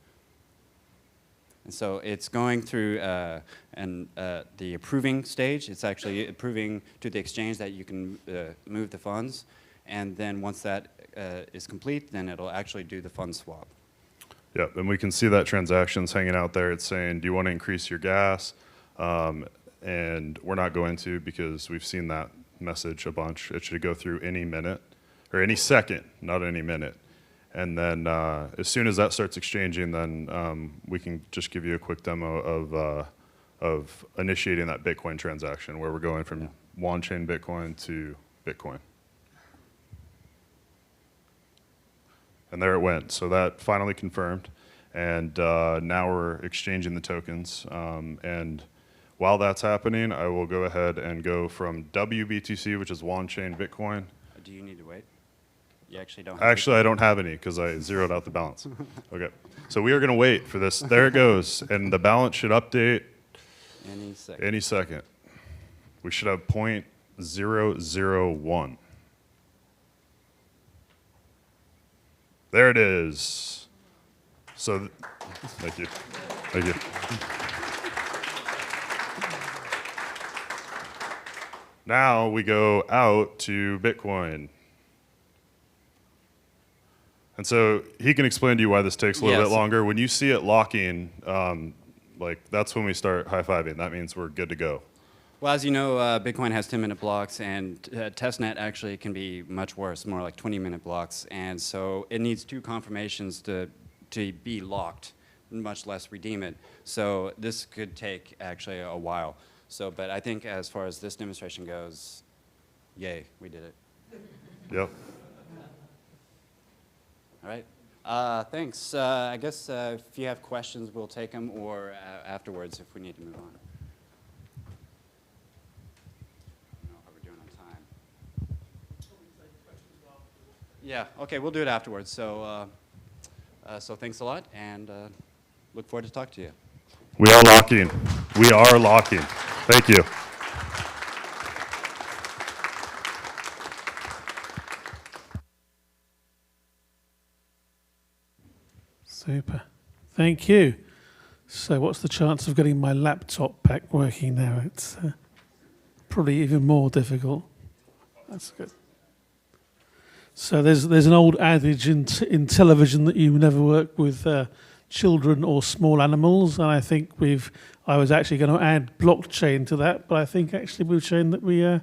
[SPEAKER 12] And so it's going through the approving stage. It's actually approving to the exchange that you can move the funds. And then once that is complete, then it'll actually do the fund swap.
[SPEAKER 11] Yep, and we can see that transaction's hanging out there. It's saying, do you want to increase your gas? and we're not going to because we've seen that message a bunch. It should go through any minute, or any second, not any minute. And then as soon as that starts exchanging, then we can just give you a quick demo of initiating that Bitcoin transaction, where we're going from Wanchain Bitcoin to Bitcoin. And there it went. So that finally confirmed. And now we're exchanging the tokens. And while that's happening, I will go ahead and go from WBTC, which is Wanchain Bitcoin.
[SPEAKER 12] Do you need to wait? You actually don't have
[SPEAKER 11] Actually, I don't have any because I zeroed out the balance. Okay. So we are going to wait for this. There it goes. And the balance should update any second. We should have 0.001. There it is. So, thank you. Thank you. Now we go out to Bitcoin. And so he can explain to you why this takes a little bit longer. When you see it locking, like that's when we start high-fiving. That means we're good to go.
[SPEAKER 12] Well, as you know, Bitcoin has 10-minute blocks, and testnet actually can be much worse, more like 20-minute blocks. And so it needs 2 confirmations to be locked, much less redeem it. So this could take actually a while. So, but I think as far as this demonstration goes, yay, we did it.
[SPEAKER 11] Yep.
[SPEAKER 12] All right. Thanks. I guess if you have questions, we'll take them, or afterwards if we need to move on. I don't know how we're doing on time. Yeah. Okay. We'll do it afterwards. So, so thanks a lot, and look forward to talking to you.
[SPEAKER 11] We are locking. We are locking. Thank you.
[SPEAKER 4] Super. Thank you. So what's the chance of getting my laptop back working now? It's probably even more difficult. That's good. So there's an old adage in television that you never work with children or small animals, and I think I was actually going to add blockchain to that, but I think actually we've shown that we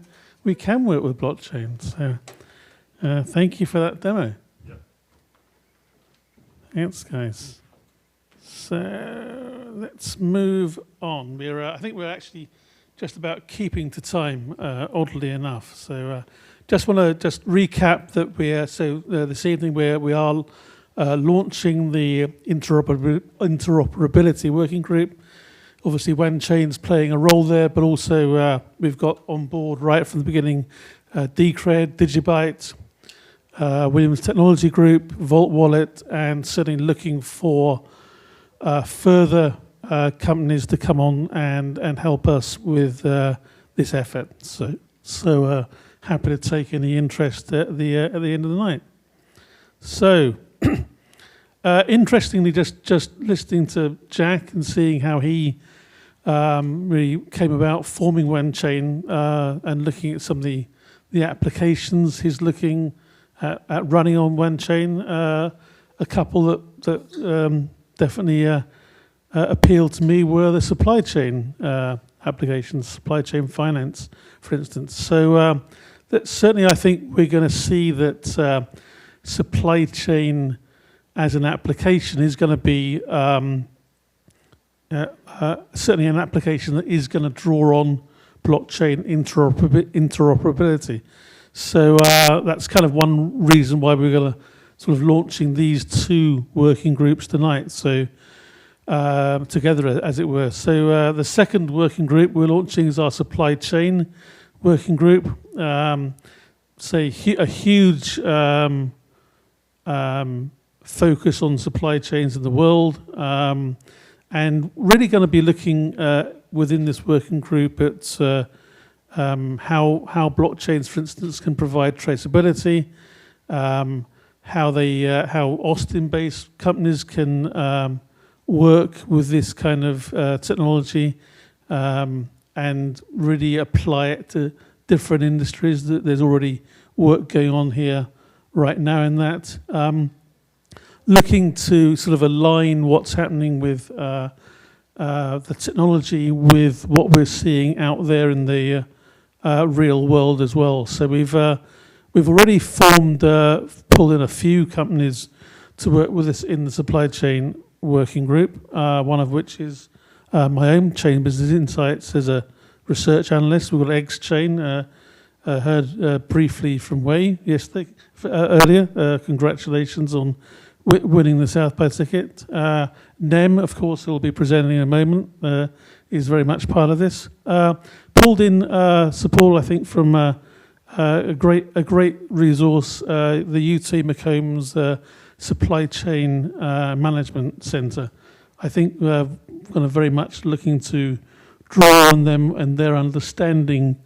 [SPEAKER 4] can work with blockchain. So thank you for that demo. Thanks, guys. So let's move on. I think we're actually just about keeping to time, oddly enough. So just want to recap that this evening we are launching the interoperability working group. Obviously, Wanchain's playing a role there, but also we've got on board right from the beginning Decred, Digibyte, Williams Technology Group, Vault Wallet, and certainly looking for further companies to come on and help us with this effort. So happy to take any interest at the end of the night. So interestingly, just listening to Jack and seeing how he really came about forming Wanchain and looking at some of the applications he's looking at running on Wanchain, a couple that definitely appealed to me were the supply chain applications, supply chain finance, for instance. So that certainly I think we're going to see that supply chain as an application is going to be certainly an application that is going to draw on blockchain interoperability. So that's kind of one reason why we're going to sort of launching these 2 working groups tonight. So together, as it were. So the second working group we're launching is our supply chain working group. A huge focus on supply chains in the world, and really going to be looking within this working group at how blockchains, for instance, can provide traceability, how Austin-based companies can work with this kind of technology and really apply it to different industries. There's already work going on here right now in that. Looking to sort of align what's happening with the technology with what we're seeing out there in the real world as well. So we've already pulled in a few companies to work with us in the supply chain working group, one of which is my own Chain Business Insights as a research analyst. We've got Chain. Heard briefly from Wei yesterday, earlier. Congratulations on winning the South By ticket. Nem, of course, who will be presenting in a moment, is very much part of this. Pulled in support, I think, from a great resource, the UT McCombs Supply Chain Management Centre. I think we're kind of very much looking to draw on them and their understanding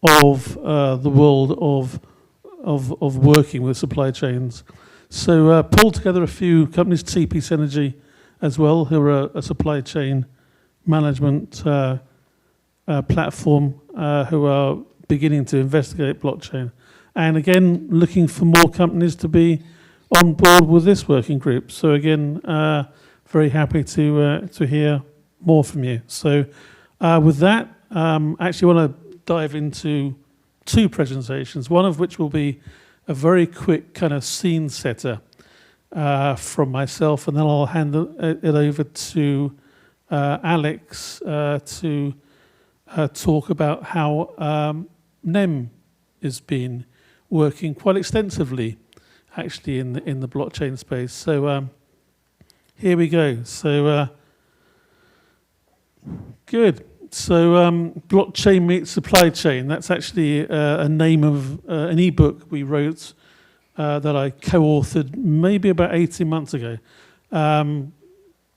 [SPEAKER 4] of the world of working with supply chains. So pulled together a few companies, TP Synergy as well, who are a supply chain management platform who are beginning to investigate blockchain. And again, looking for more companies to be on board with this working group. So again, very happy to hear more from you. So with that, actually want to dive into two presentations, one of which will be a very quick kind of scene setter from myself, and then I'll hand it over to Alex to talk about how NEM has been working quite extensively actually in the blockchain space. So here we go. So good. So blockchain meets supply chain. That's actually a name of an ebook we wrote that I co-authored maybe about 18 months ago. I'm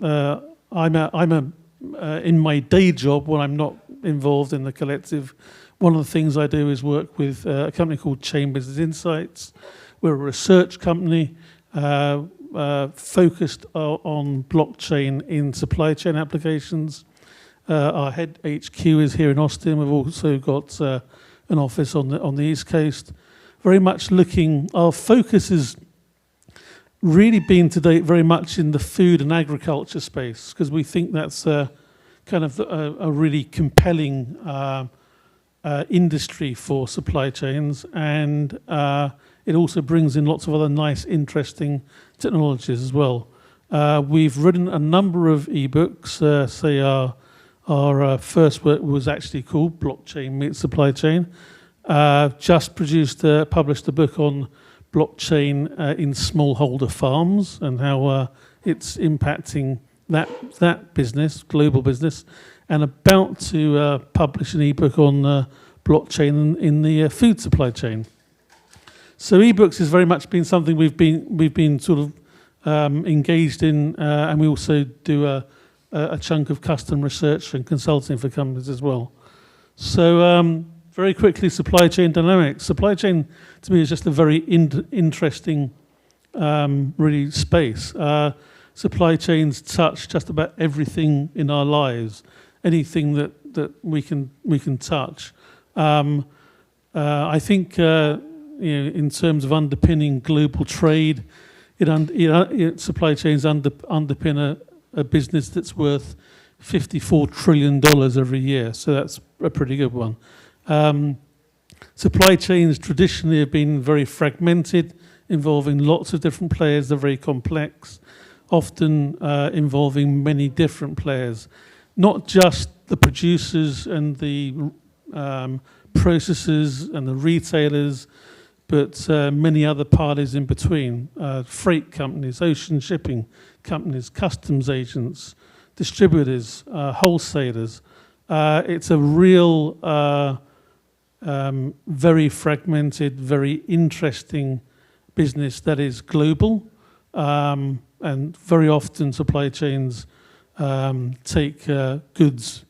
[SPEAKER 4] in my day job when I'm not involved in the collective. One of the things I do is work with a company called Chain Business Insights. We're a research company focused on blockchain in supply chain applications. Our head HQ is here in Austin. We've also got an office on the East Coast. Very much looking, our focus has really been to date very much in the food and agriculture space, because we think that's kind of a really compelling industry for supply chains, and it also brings in lots of other nice, interesting technologies as well. We've written a number of ebooks. Say our first work was actually called Blockchain Meets Supply Chain. Just published a book on blockchain in smallholder farms and how it's impacting that business, global business, and about to publish an ebook on blockchain in the food supply chain. So ebooks has very much been something we've been sort of engaged in, and we also do a chunk of custom research and consulting for companies as well. So very quickly, supply chain dynamics. Supply chain to me is just a very interesting really space. Supply chains touch just about everything in our lives, anything that we can touch. I think in terms of underpinning global trade, supply chains underpin a business that's worth $54 trillion every year. So that's a pretty good one. Supply chains traditionally have been very fragmented, involving lots of different players. They're very complex, often involving many different players, not just the producers and the processors and the retailers, but many other parties in between, freight companies, ocean shipping companies, customs agents, distributors, wholesalers. It's a real very fragmented, very interesting business that is global, and very often supply chains take goods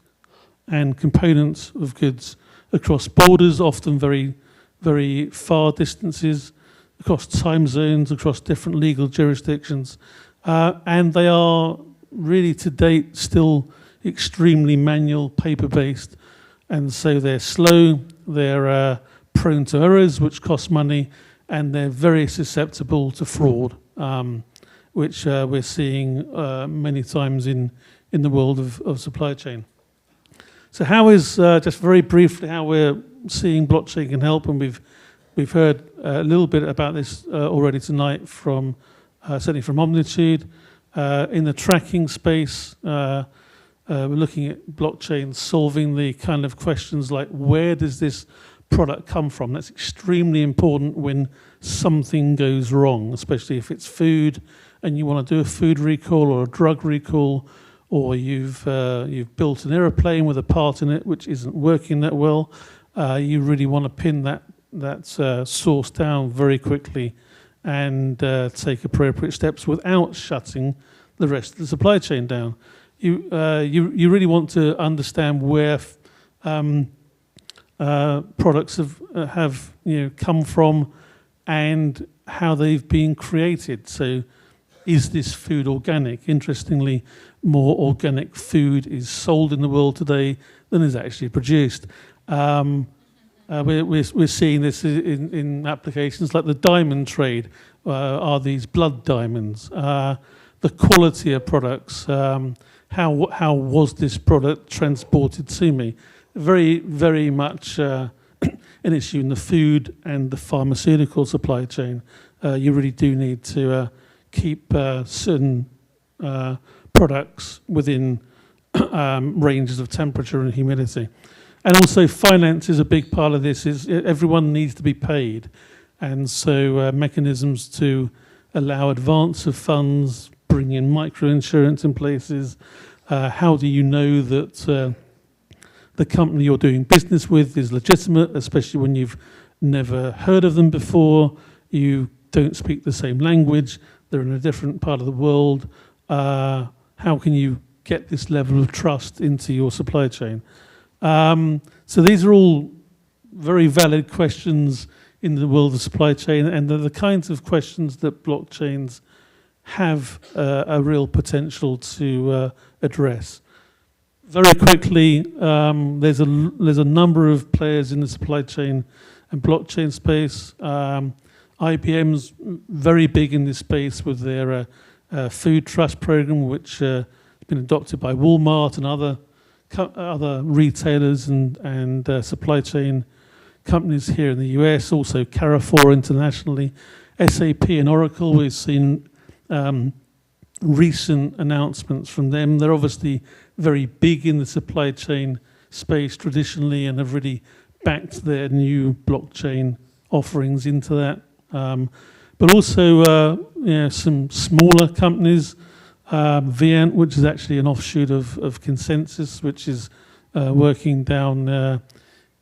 [SPEAKER 4] and components of goods across borders, often very, very far distances, across time zones, across different legal jurisdictions. And they are really to date still extremely manual, paper-based, and so they're slow, they're prone to errors, which cost money, and they're very susceptible to fraud, which we're seeing many times in in the world of supply chain. So how is, just very briefly, how we're seeing blockchain can help, and we've heard a little bit about this already tonight from, certainly from Omnitude. In the tracking space, we're looking at blockchain solving the kind of questions like, where does this product come from? That's extremely important when something goes wrong, especially if it's food and you want to do a food recall or a drug recall, or you've built an aeroplane with a part in it which isn't working that well. You really want to pin that source down very quickly and take appropriate steps without shutting the rest of the supply chain down. You really want to understand where products have come from and how they've been created. So, is this food organic? Interestingly, more organic food is sold in the world today than is actually produced. We're seeing this in applications like the diamond trade. Are these blood diamonds? The quality of products. How was this product transported to me? Very, very much an issue in the food and the pharmaceutical supply chain. You really do need to keep certain products within ranges of temperature and humidity. And also finance is a big part of this. Is everyone needs to be paid, and so mechanisms to allow advance of funds, bring in microinsurance in places. How do you know that the company you're doing business with is legitimate, especially when you've never heard of them before, you don't speak the same language, they're in a different part of the world. How can you get this level of trust into your supply chain? So these are all very valid questions in the world of supply chain, and they're the kinds of questions that blockchains have a real potential to address. Very quickly, there's a number of players in the supply chain and blockchain space. IBM's very big in this space with their food trust program, which has been adopted by Walmart and other retailers and supply chain companies here in the US, also Carrefour internationally. SAP and Oracle, we've seen recent announcements from them. They're obviously very big in the supply chain space traditionally and have really backed their new blockchain offerings into that. But also some smaller companies, Viant, which is actually an offshoot of Consensus, which is working down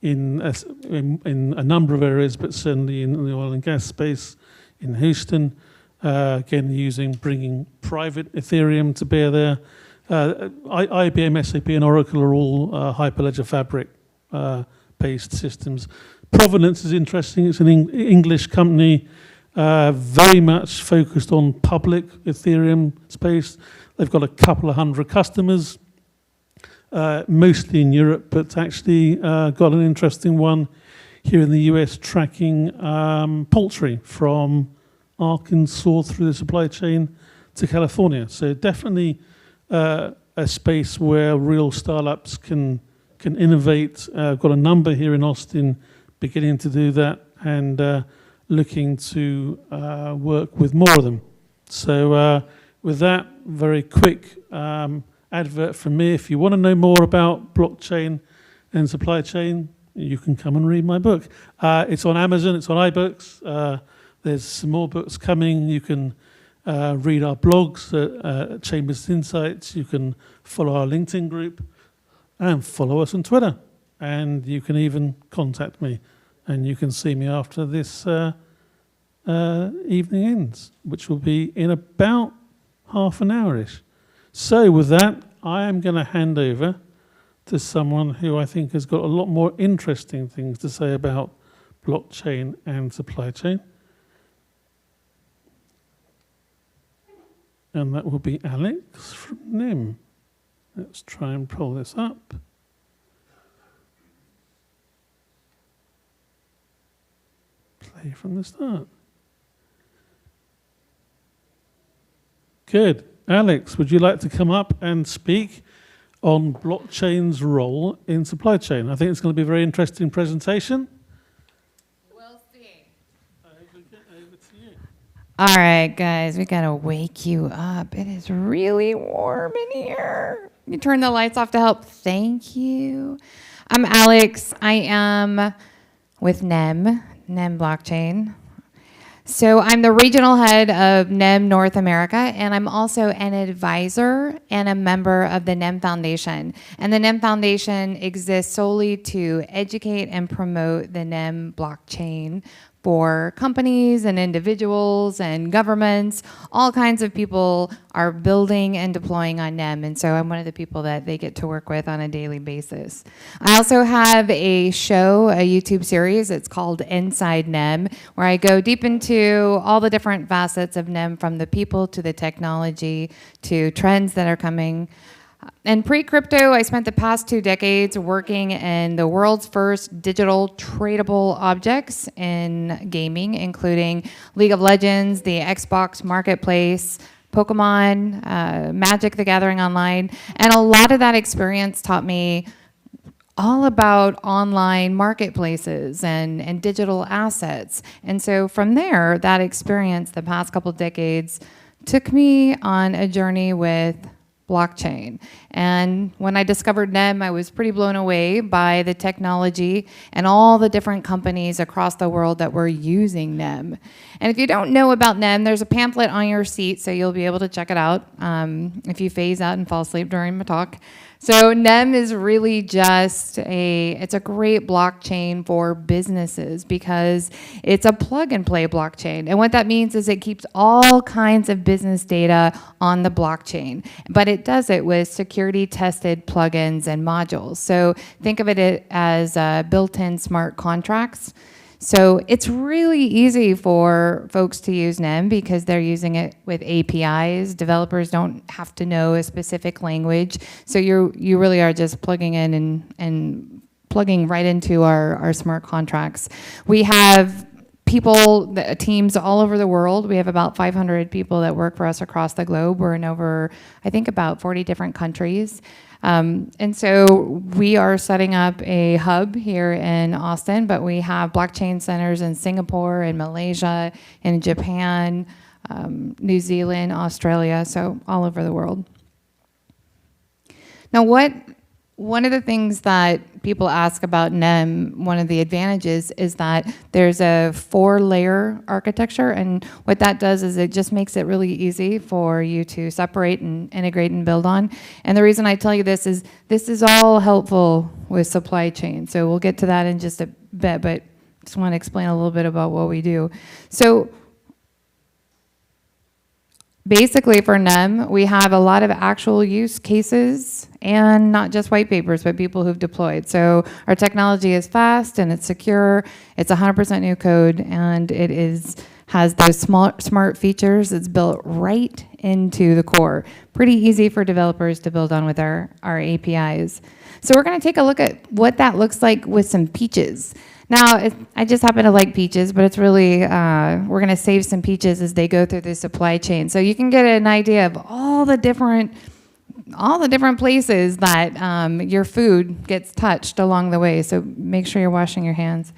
[SPEAKER 4] in a number of areas, but certainly in the oil and gas space in Houston. Again, bringing private Ethereum to bear there. IBM, SAP, and Oracle are all Hyperledger Fabric based systems. Provenance is interesting. It's an English company, very much focused on public Ethereum space. They've got a couple of hundred customers, mostly in Europe, but actually got an interesting one here in the US, tracking poultry from Arkansas through the supply chain to California. So definitely a space where real startups can innovate. I've got a number here in Austin beginning to do that and looking to work with more of them. So with that, very quick advert from me. If you want to know more about blockchain and supply chain, you can come and read my book. It's on Amazon, it's on iBooks. There's some more books coming. You can read our blogs at Chambers Insights. You can follow our LinkedIn group and follow us on Twitter. And you can even contact me. And you can see me after this evening ends, which will be in about half an hour-ish. So with that, I am going to hand over to someone who I think has got a lot more interesting things to say about blockchain and supply chain. And that will be Alex from NIM. Let's try and pull this up. Play from the start. Good. Alex, would you like to come up and speak on blockchain's role in supply chain? I think it's going to be a very interesting presentation.
[SPEAKER 13] We'll see.
[SPEAKER 4] Over to you.
[SPEAKER 13] All right, guys, we gotta wake you up. It is really warm in here. You turn the lights off to help. Thank you. I'm Alex. I am with NEM Blockchain. So I'm the regional head of NEM North America, and I'm also an advisor and a member of the NEM Foundation. And the NEM Foundation exists solely to educate and promote the NEM blockchain for companies and individuals and governments. All kinds of people are building and deploying on NEM, and so I'm one of the people that they get to work with on a daily basis. I also have a show, a YouTube series. It's called Inside NEM, where I go deep into all the different facets of NEM, from the people to the technology to trends that are coming. And pre-crypto, I spent the past 2 decades working in the world's first digital tradable objects in gaming, including League of Legends, the Xbox Marketplace, Pokemon, Magic the Gathering Online. And a lot of that experience taught me all about online marketplaces and digital assets. And so from there, that experience, the past couple decades, took me on a journey with blockchain. And when I discovered NEM, I was pretty blown away by the technology and all the different companies across the world that were using NEM. And if you don't know about NEM, there's a pamphlet on your seat, so you'll be able to check it out if you phase out and fall asleep during my talk. So NEM is really just it's a great blockchain for businesses because it's a plug and play blockchain. And what that means is it keeps all kinds of business data on the blockchain, but it does it with security tested plugins and modules. So think of it as built-in smart contracts. So it's really easy for folks to use NEM because they're using it with APIs. Developers don't have to know a specific language. So you really are just plugging in and plugging right into our smart contracts. We have teams all over the world. We have about 500 people that work for us across the globe. We're in over, I think, about 40 different countries. And so we are setting up a hub here in Austin, but we have blockchain centers in Singapore, in Malaysia, in Japan, New Zealand, Australia, so all over the world. Now, one of the things that people ask about NEM, one of the advantages is that there's a 4-layer architecture, and what that does is it just makes it really easy for you to separate and integrate and build on. And the reason I tell you this is all helpful with supply chain. So we'll get to that in just a bit, but just want to explain a little bit about what we do. So basically for NEM, we have a lot of actual use cases and not just white papers, but people who've deployed. So our technology is fast and it's secure. It's 100% new code, and it has those smart features. It's built right into the core. Pretty easy for developers to build on with our APIs. So we're going to take a look at what that looks like with some peaches. Now, I just happen to like peaches, but it's really, we're going to save some peaches as they go through the supply chain. So you can get an idea of all the different places that your food gets touched along the way. So make sure you're washing your hands.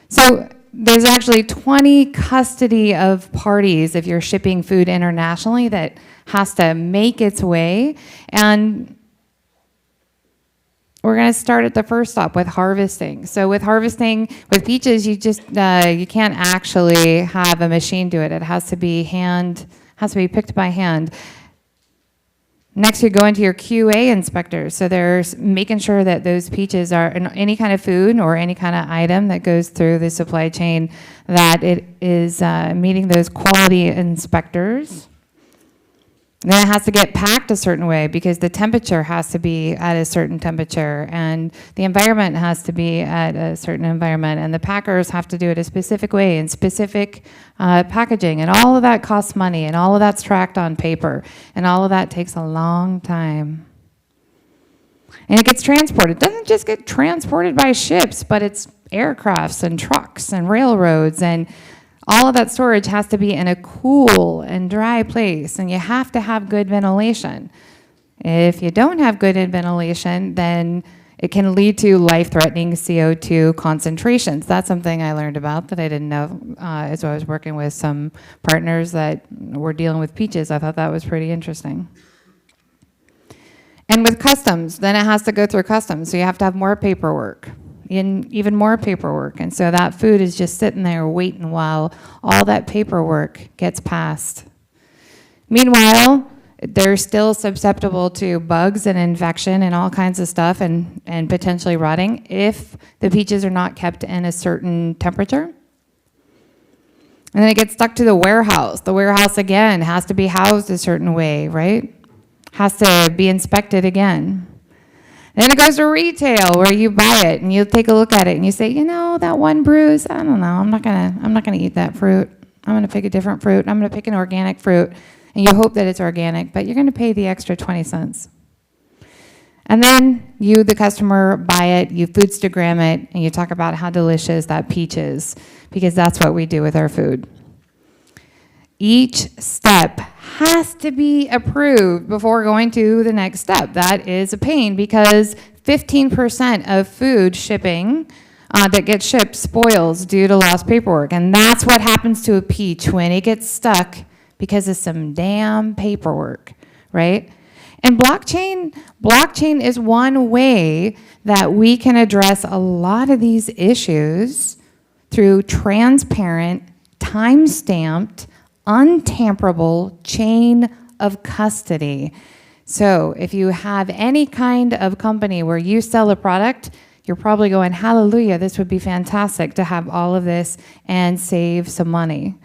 [SPEAKER 13] So there's actually 20 custody of parties if you're shipping food internationally that has to make its way. And we're going to start at the first stop with harvesting. So with harvesting, with peaches, you just you can't actually have a machine do it. It has to be picked by hand. Next, you go into your QA inspectors. So there's making sure that those peaches are any kind of food or any kind of item that goes through the supply chain, that it is meeting those quality inspectors. Then it has to get packed a certain way because the temperature has to be at a certain temperature and the environment has to be at a certain environment, and the packers have to do it a specific way in specific packaging, and all of that costs money, and all of that's tracked on paper, and all of that takes a long time. And it gets transported. It doesn't just get transported by ships, but it's aircrafts and trucks and railroads and All of that storage has to be in a cool and dry place, and you have to have good ventilation. If you don't have good ventilation, then it can lead to life-threatening CO2 concentrations. That's something I learned about that I didn't know as I was working with some partners that were dealing with peaches. I thought that was pretty interesting. And with customs, then it has to go through customs, so you have to have more paperwork, even more paperwork. And so that food is just sitting there waiting while all that paperwork gets passed. Meanwhile, they're still susceptible to bugs and infection and all kinds of stuff and potentially rotting if the peaches are not kept in a certain temperature. And then it gets stuck to the warehouse. The warehouse, again, has to be housed a certain way, right? Has to be inspected again. And then it goes to retail where you buy it and you take a look at it and you say, you know, that one bruise, I don't know, I'm not gonna eat that fruit. I'm gonna pick a different fruit. I'm gonna pick an organic fruit. And you hope that it's organic, but you're going to pay the extra 20 cents. And then you, the customer, buy it, you Foodstagram it, and you talk about how delicious that peach is, because that's what we do with our food. Each step has to be approved before going to the next step. That is a pain, because 15% of food shipping that gets shipped spoils due to lost paperwork. And that's what happens to a peach when it gets stuck because of some damn paperwork, right? And blockchain is one way that we can address a lot of these issues through transparent, time-stamped, untamperable chain of custody. So if you have any kind of company where you sell a product, you're probably going, hallelujah, this would be fantastic to have all of this and save some money.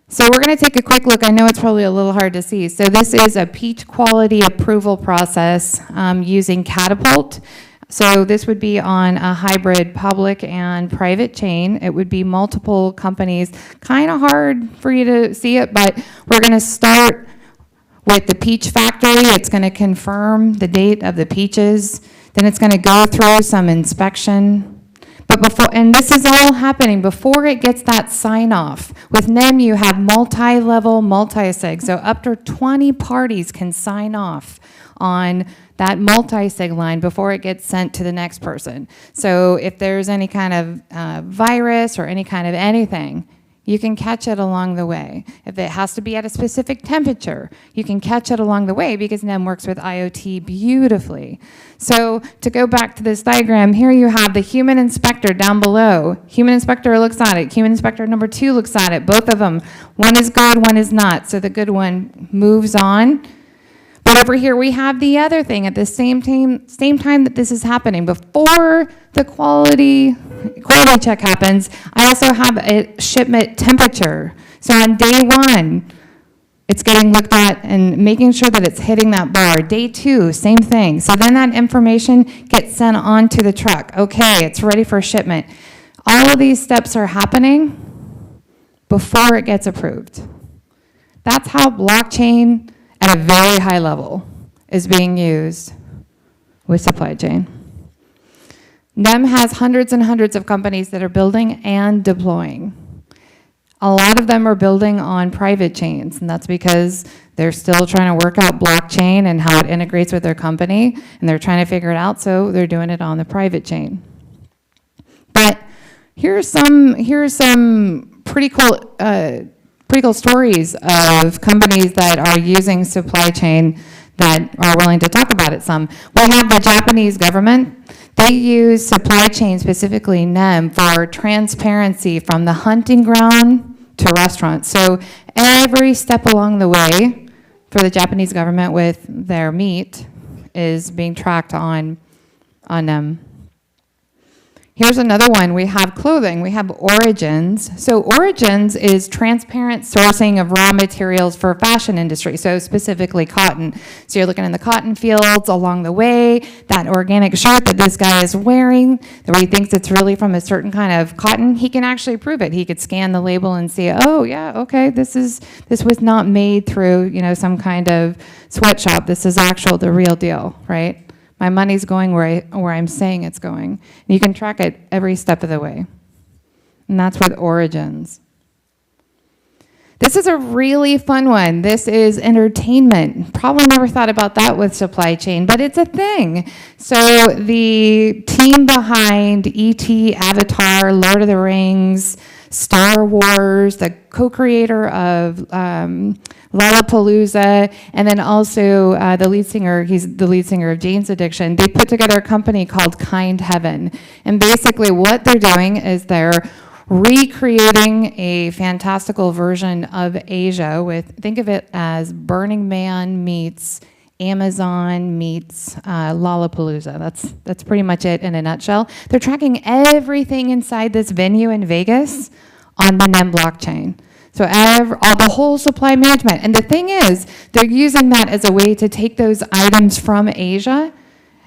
[SPEAKER 13] So we're going to take a quick look. I know it's probably a little hard to see. So this is a peach quality approval process using Catapult. So this would be on a hybrid public and private chain. It would be multiple companies. Kind of hard for you to see it, but we're going to start with the peach factory. It's going to confirm the date of the peaches. Then it's going to go through some inspection. But before, and this is all happening before it gets that sign off. With NEM, you have multi-level, multi-sig. So up to 20 parties can sign off on that multi-sig line before it gets sent to the next person. So if there's any kind of virus or any kind of anything, you can catch it along the way. If it has to be at a specific temperature, you can catch it along the way because NEM works with IoT beautifully. So to go back to this diagram, here you have the human inspector down below. Human inspector looks at it. Human inspector number 2 looks at it. Both of them. One is good, one is not. So the good one moves on. But over here we have the other thing at the same time that this is happening. Before the quality check happens, I also have a shipment temperature. So on day 1, it's getting looked at and making sure that it's hitting that bar. Day 2, same thing. So then that information gets sent on to the truck. Okay, it's ready for shipment. All of these steps are happening before it gets approved. That's how blockchain at a very high level is being used with supply chain. NEM has hundreds and hundreds of companies that are building and deploying. A lot of them are building on private chains, and that's because they're still trying to work out blockchain and how it integrates with their company, and they're trying to figure it out, so they're doing it on the private chain. But here's some pretty cool stories of companies that are using supply chain that are willing to talk about it some. We have the Japanese government. They use supply chain, specifically NEM, for transparency from the hunting ground to restaurants. So every step along the way for the Japanese government with their meat is being tracked on NEM. Here's another one. We have clothing. We have Origins. So Origins is transparent sourcing of raw materials for fashion industry, so specifically cotton. So you're looking in the cotton fields along the way, that organic shirt that this guy is wearing, that he thinks it's really from a certain kind of cotton, he can actually prove it. He could scan the label and see, oh yeah, okay, this was not made through, some kind of sweatshop. This is the real deal, right? My money's going where I'm saying it's going. And you can track it every step of the way. And that's with Origins. This is a really fun one. This is entertainment. Probably never thought about that with supply chain, but it's a thing. So the team behind E.T., Avatar, Lord of the Rings, Star Wars, the co-creator of Lollapalooza, and then also the lead singer, he's the lead singer of Jane's Addiction, they put together a company called Kind Heaven. And basically what they're doing is they're recreating a fantastical version of Asia with, think of it as Burning Man meets Amazon meets Lollapalooza. That's pretty much it in a nutshell. They're tracking everything inside this venue in Vegas on the NEM blockchain. So the whole supply management. And the thing is, they're using that as a way to take those items from Asia.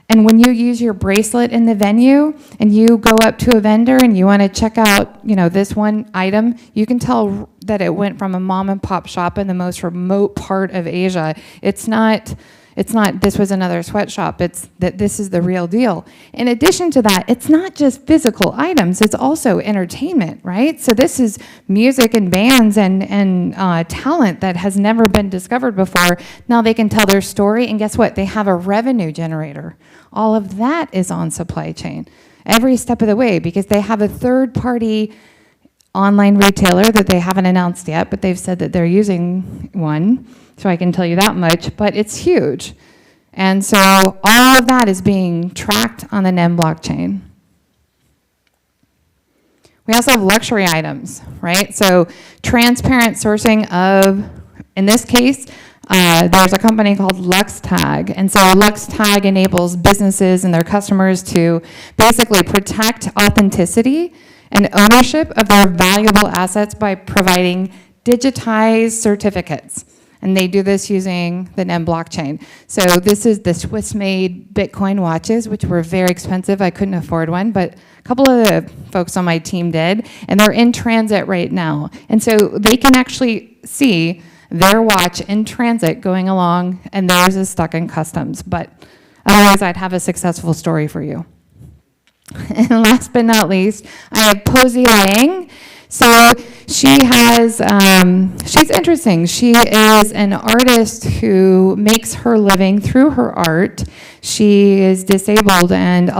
[SPEAKER 13] And when you use your bracelet in the venue and you go up to a vendor and you want to check out, this one item, you can tell that it went from a mom and pop shop in the most remote part of Asia. It's not this was another sweatshop. It's that this is the real deal. In addition to that, it's not just physical items, it's also entertainment, right? So this is music and bands and talent that has never been discovered before. Now they can tell their story, and guess what? They have a revenue generator. All of that is on supply chain every step of the way because they have a third-party online retailer that they haven't announced yet, but they've said that they're using one. So I can tell you that much, but it's huge. And so all of that is being tracked on the NEM blockchain. We also have luxury items, right? So transparent sourcing of, in this case, there's a company called LuxTag. And so LuxTag enables businesses and their customers to basically protect authenticity and ownership of their valuable assets by providing digitized certificates. And they do this using the NEM blockchain. So this is the Swiss-made Bitcoin watches, which were very expensive. I couldn't afford one, but a couple of the folks on my team did, and they're in transit right now. And so they can actually see their watch in transit going along, and theirs is stuck in customs. But otherwise, I'd have a successful story for you. And last but not least, I have Posey Lang. So she has, she's interesting. She is an artist who makes her living through her art. She is disabled, and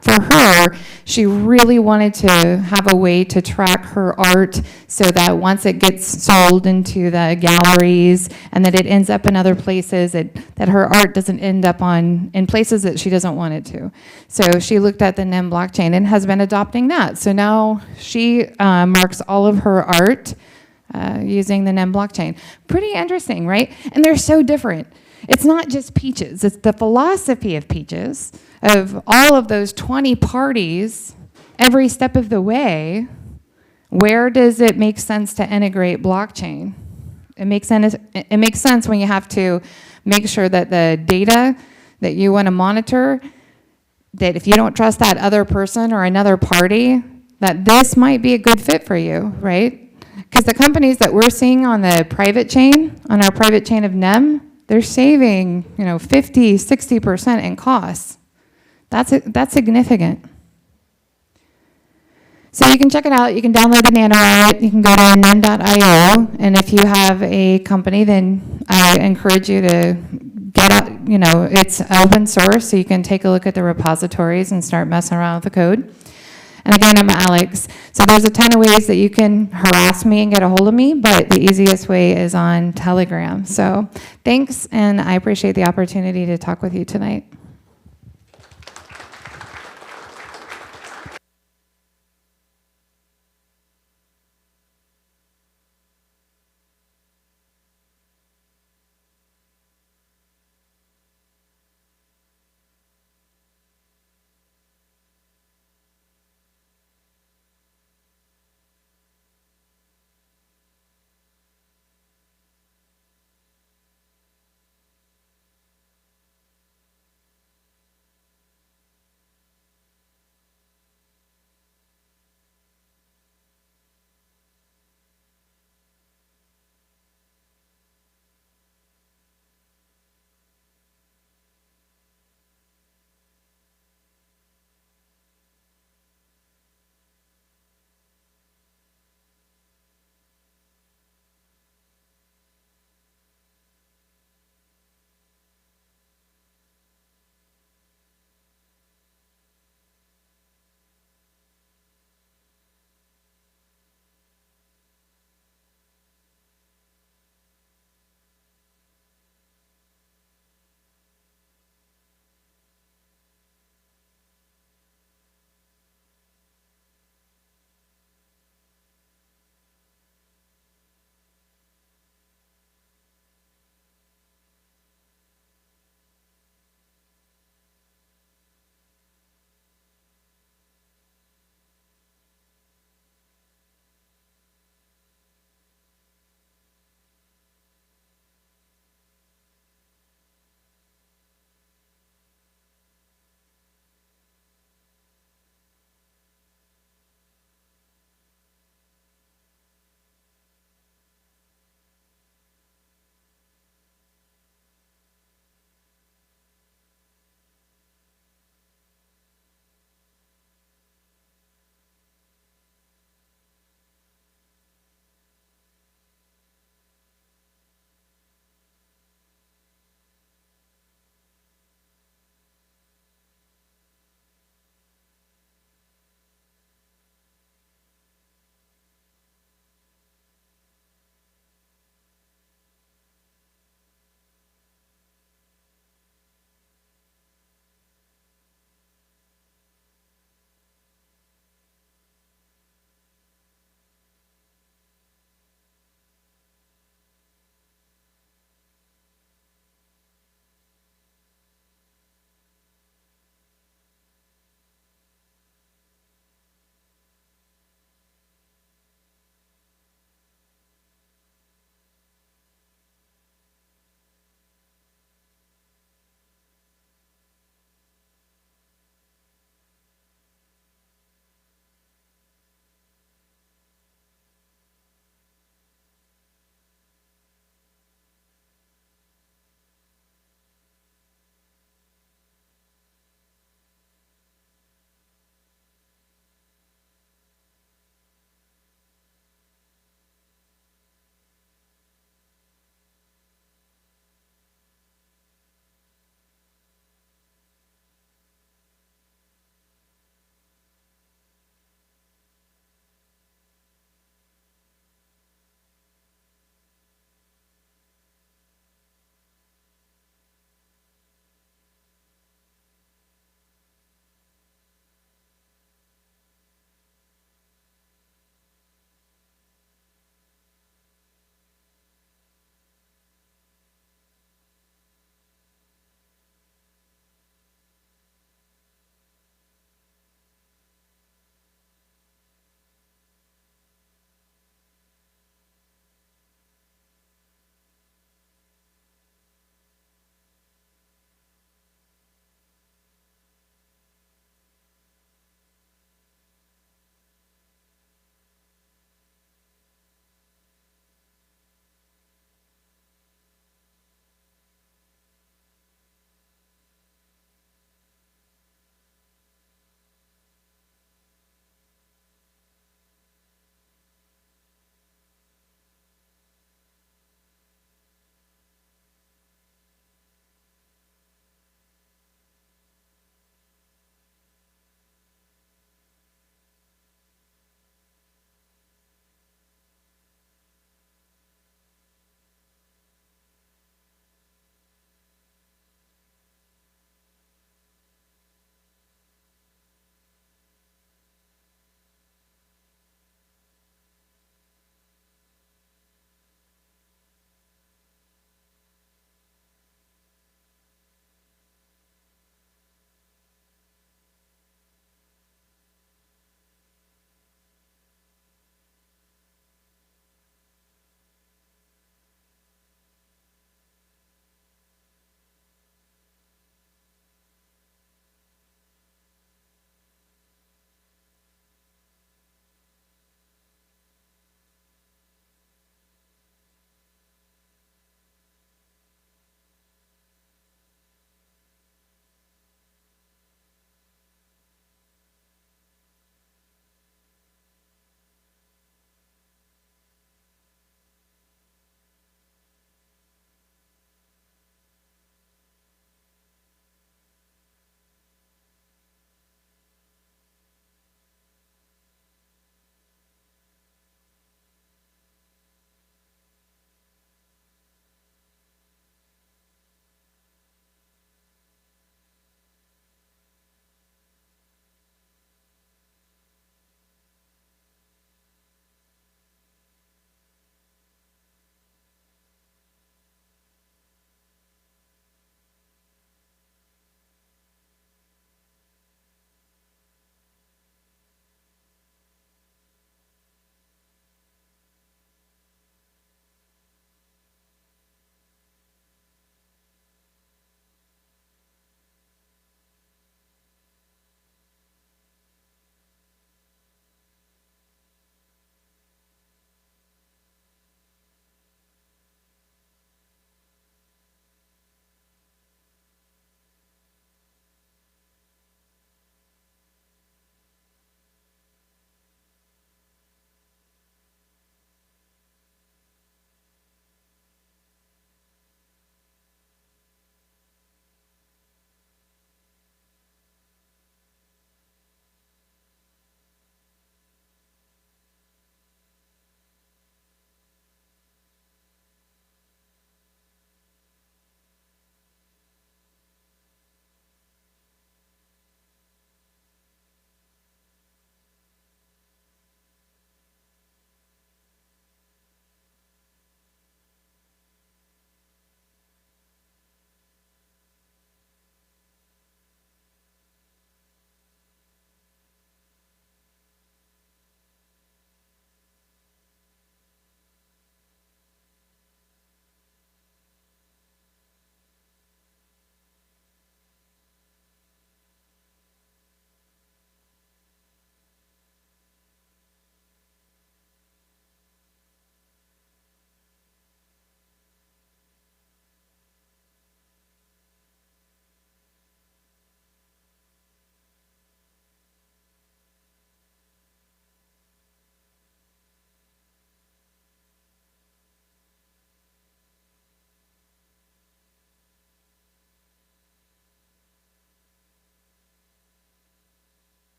[SPEAKER 13] for her, she really wanted to have a way to track her art so that once it gets sold into the galleries and that it ends up in other places, that her art doesn't end up in places that she doesn't want it to. So she looked at the NEM blockchain and has been adopting that. So now she marks all of her art using the NEM blockchain. Pretty interesting, right? And they're so different. It's not just Peaches, it's the philosophy of Peaches, of all of those 20 parties, every step of the way. Where does it make sense to integrate blockchain? It makes sense when you have to make sure that the data that you want to monitor, that if you don't trust that other person or another party, that this might be a good fit for you, right? Because the companies that we're seeing on the private chain, on our private chain of NEM, they're saving, 50, 60% in costs. That's significant. So you can check it out. You can download the Nano wallet. You can go to nem.io. And if you have a company, then I encourage you to get out, it's open source, so you can take a look at the repositories and start messing around with the code. And again, I'm Alex. So there's a ton of ways that you can harass me and get a hold of me, but the easiest way is on Telegram. So thanks, and I appreciate the opportunity to talk with you tonight.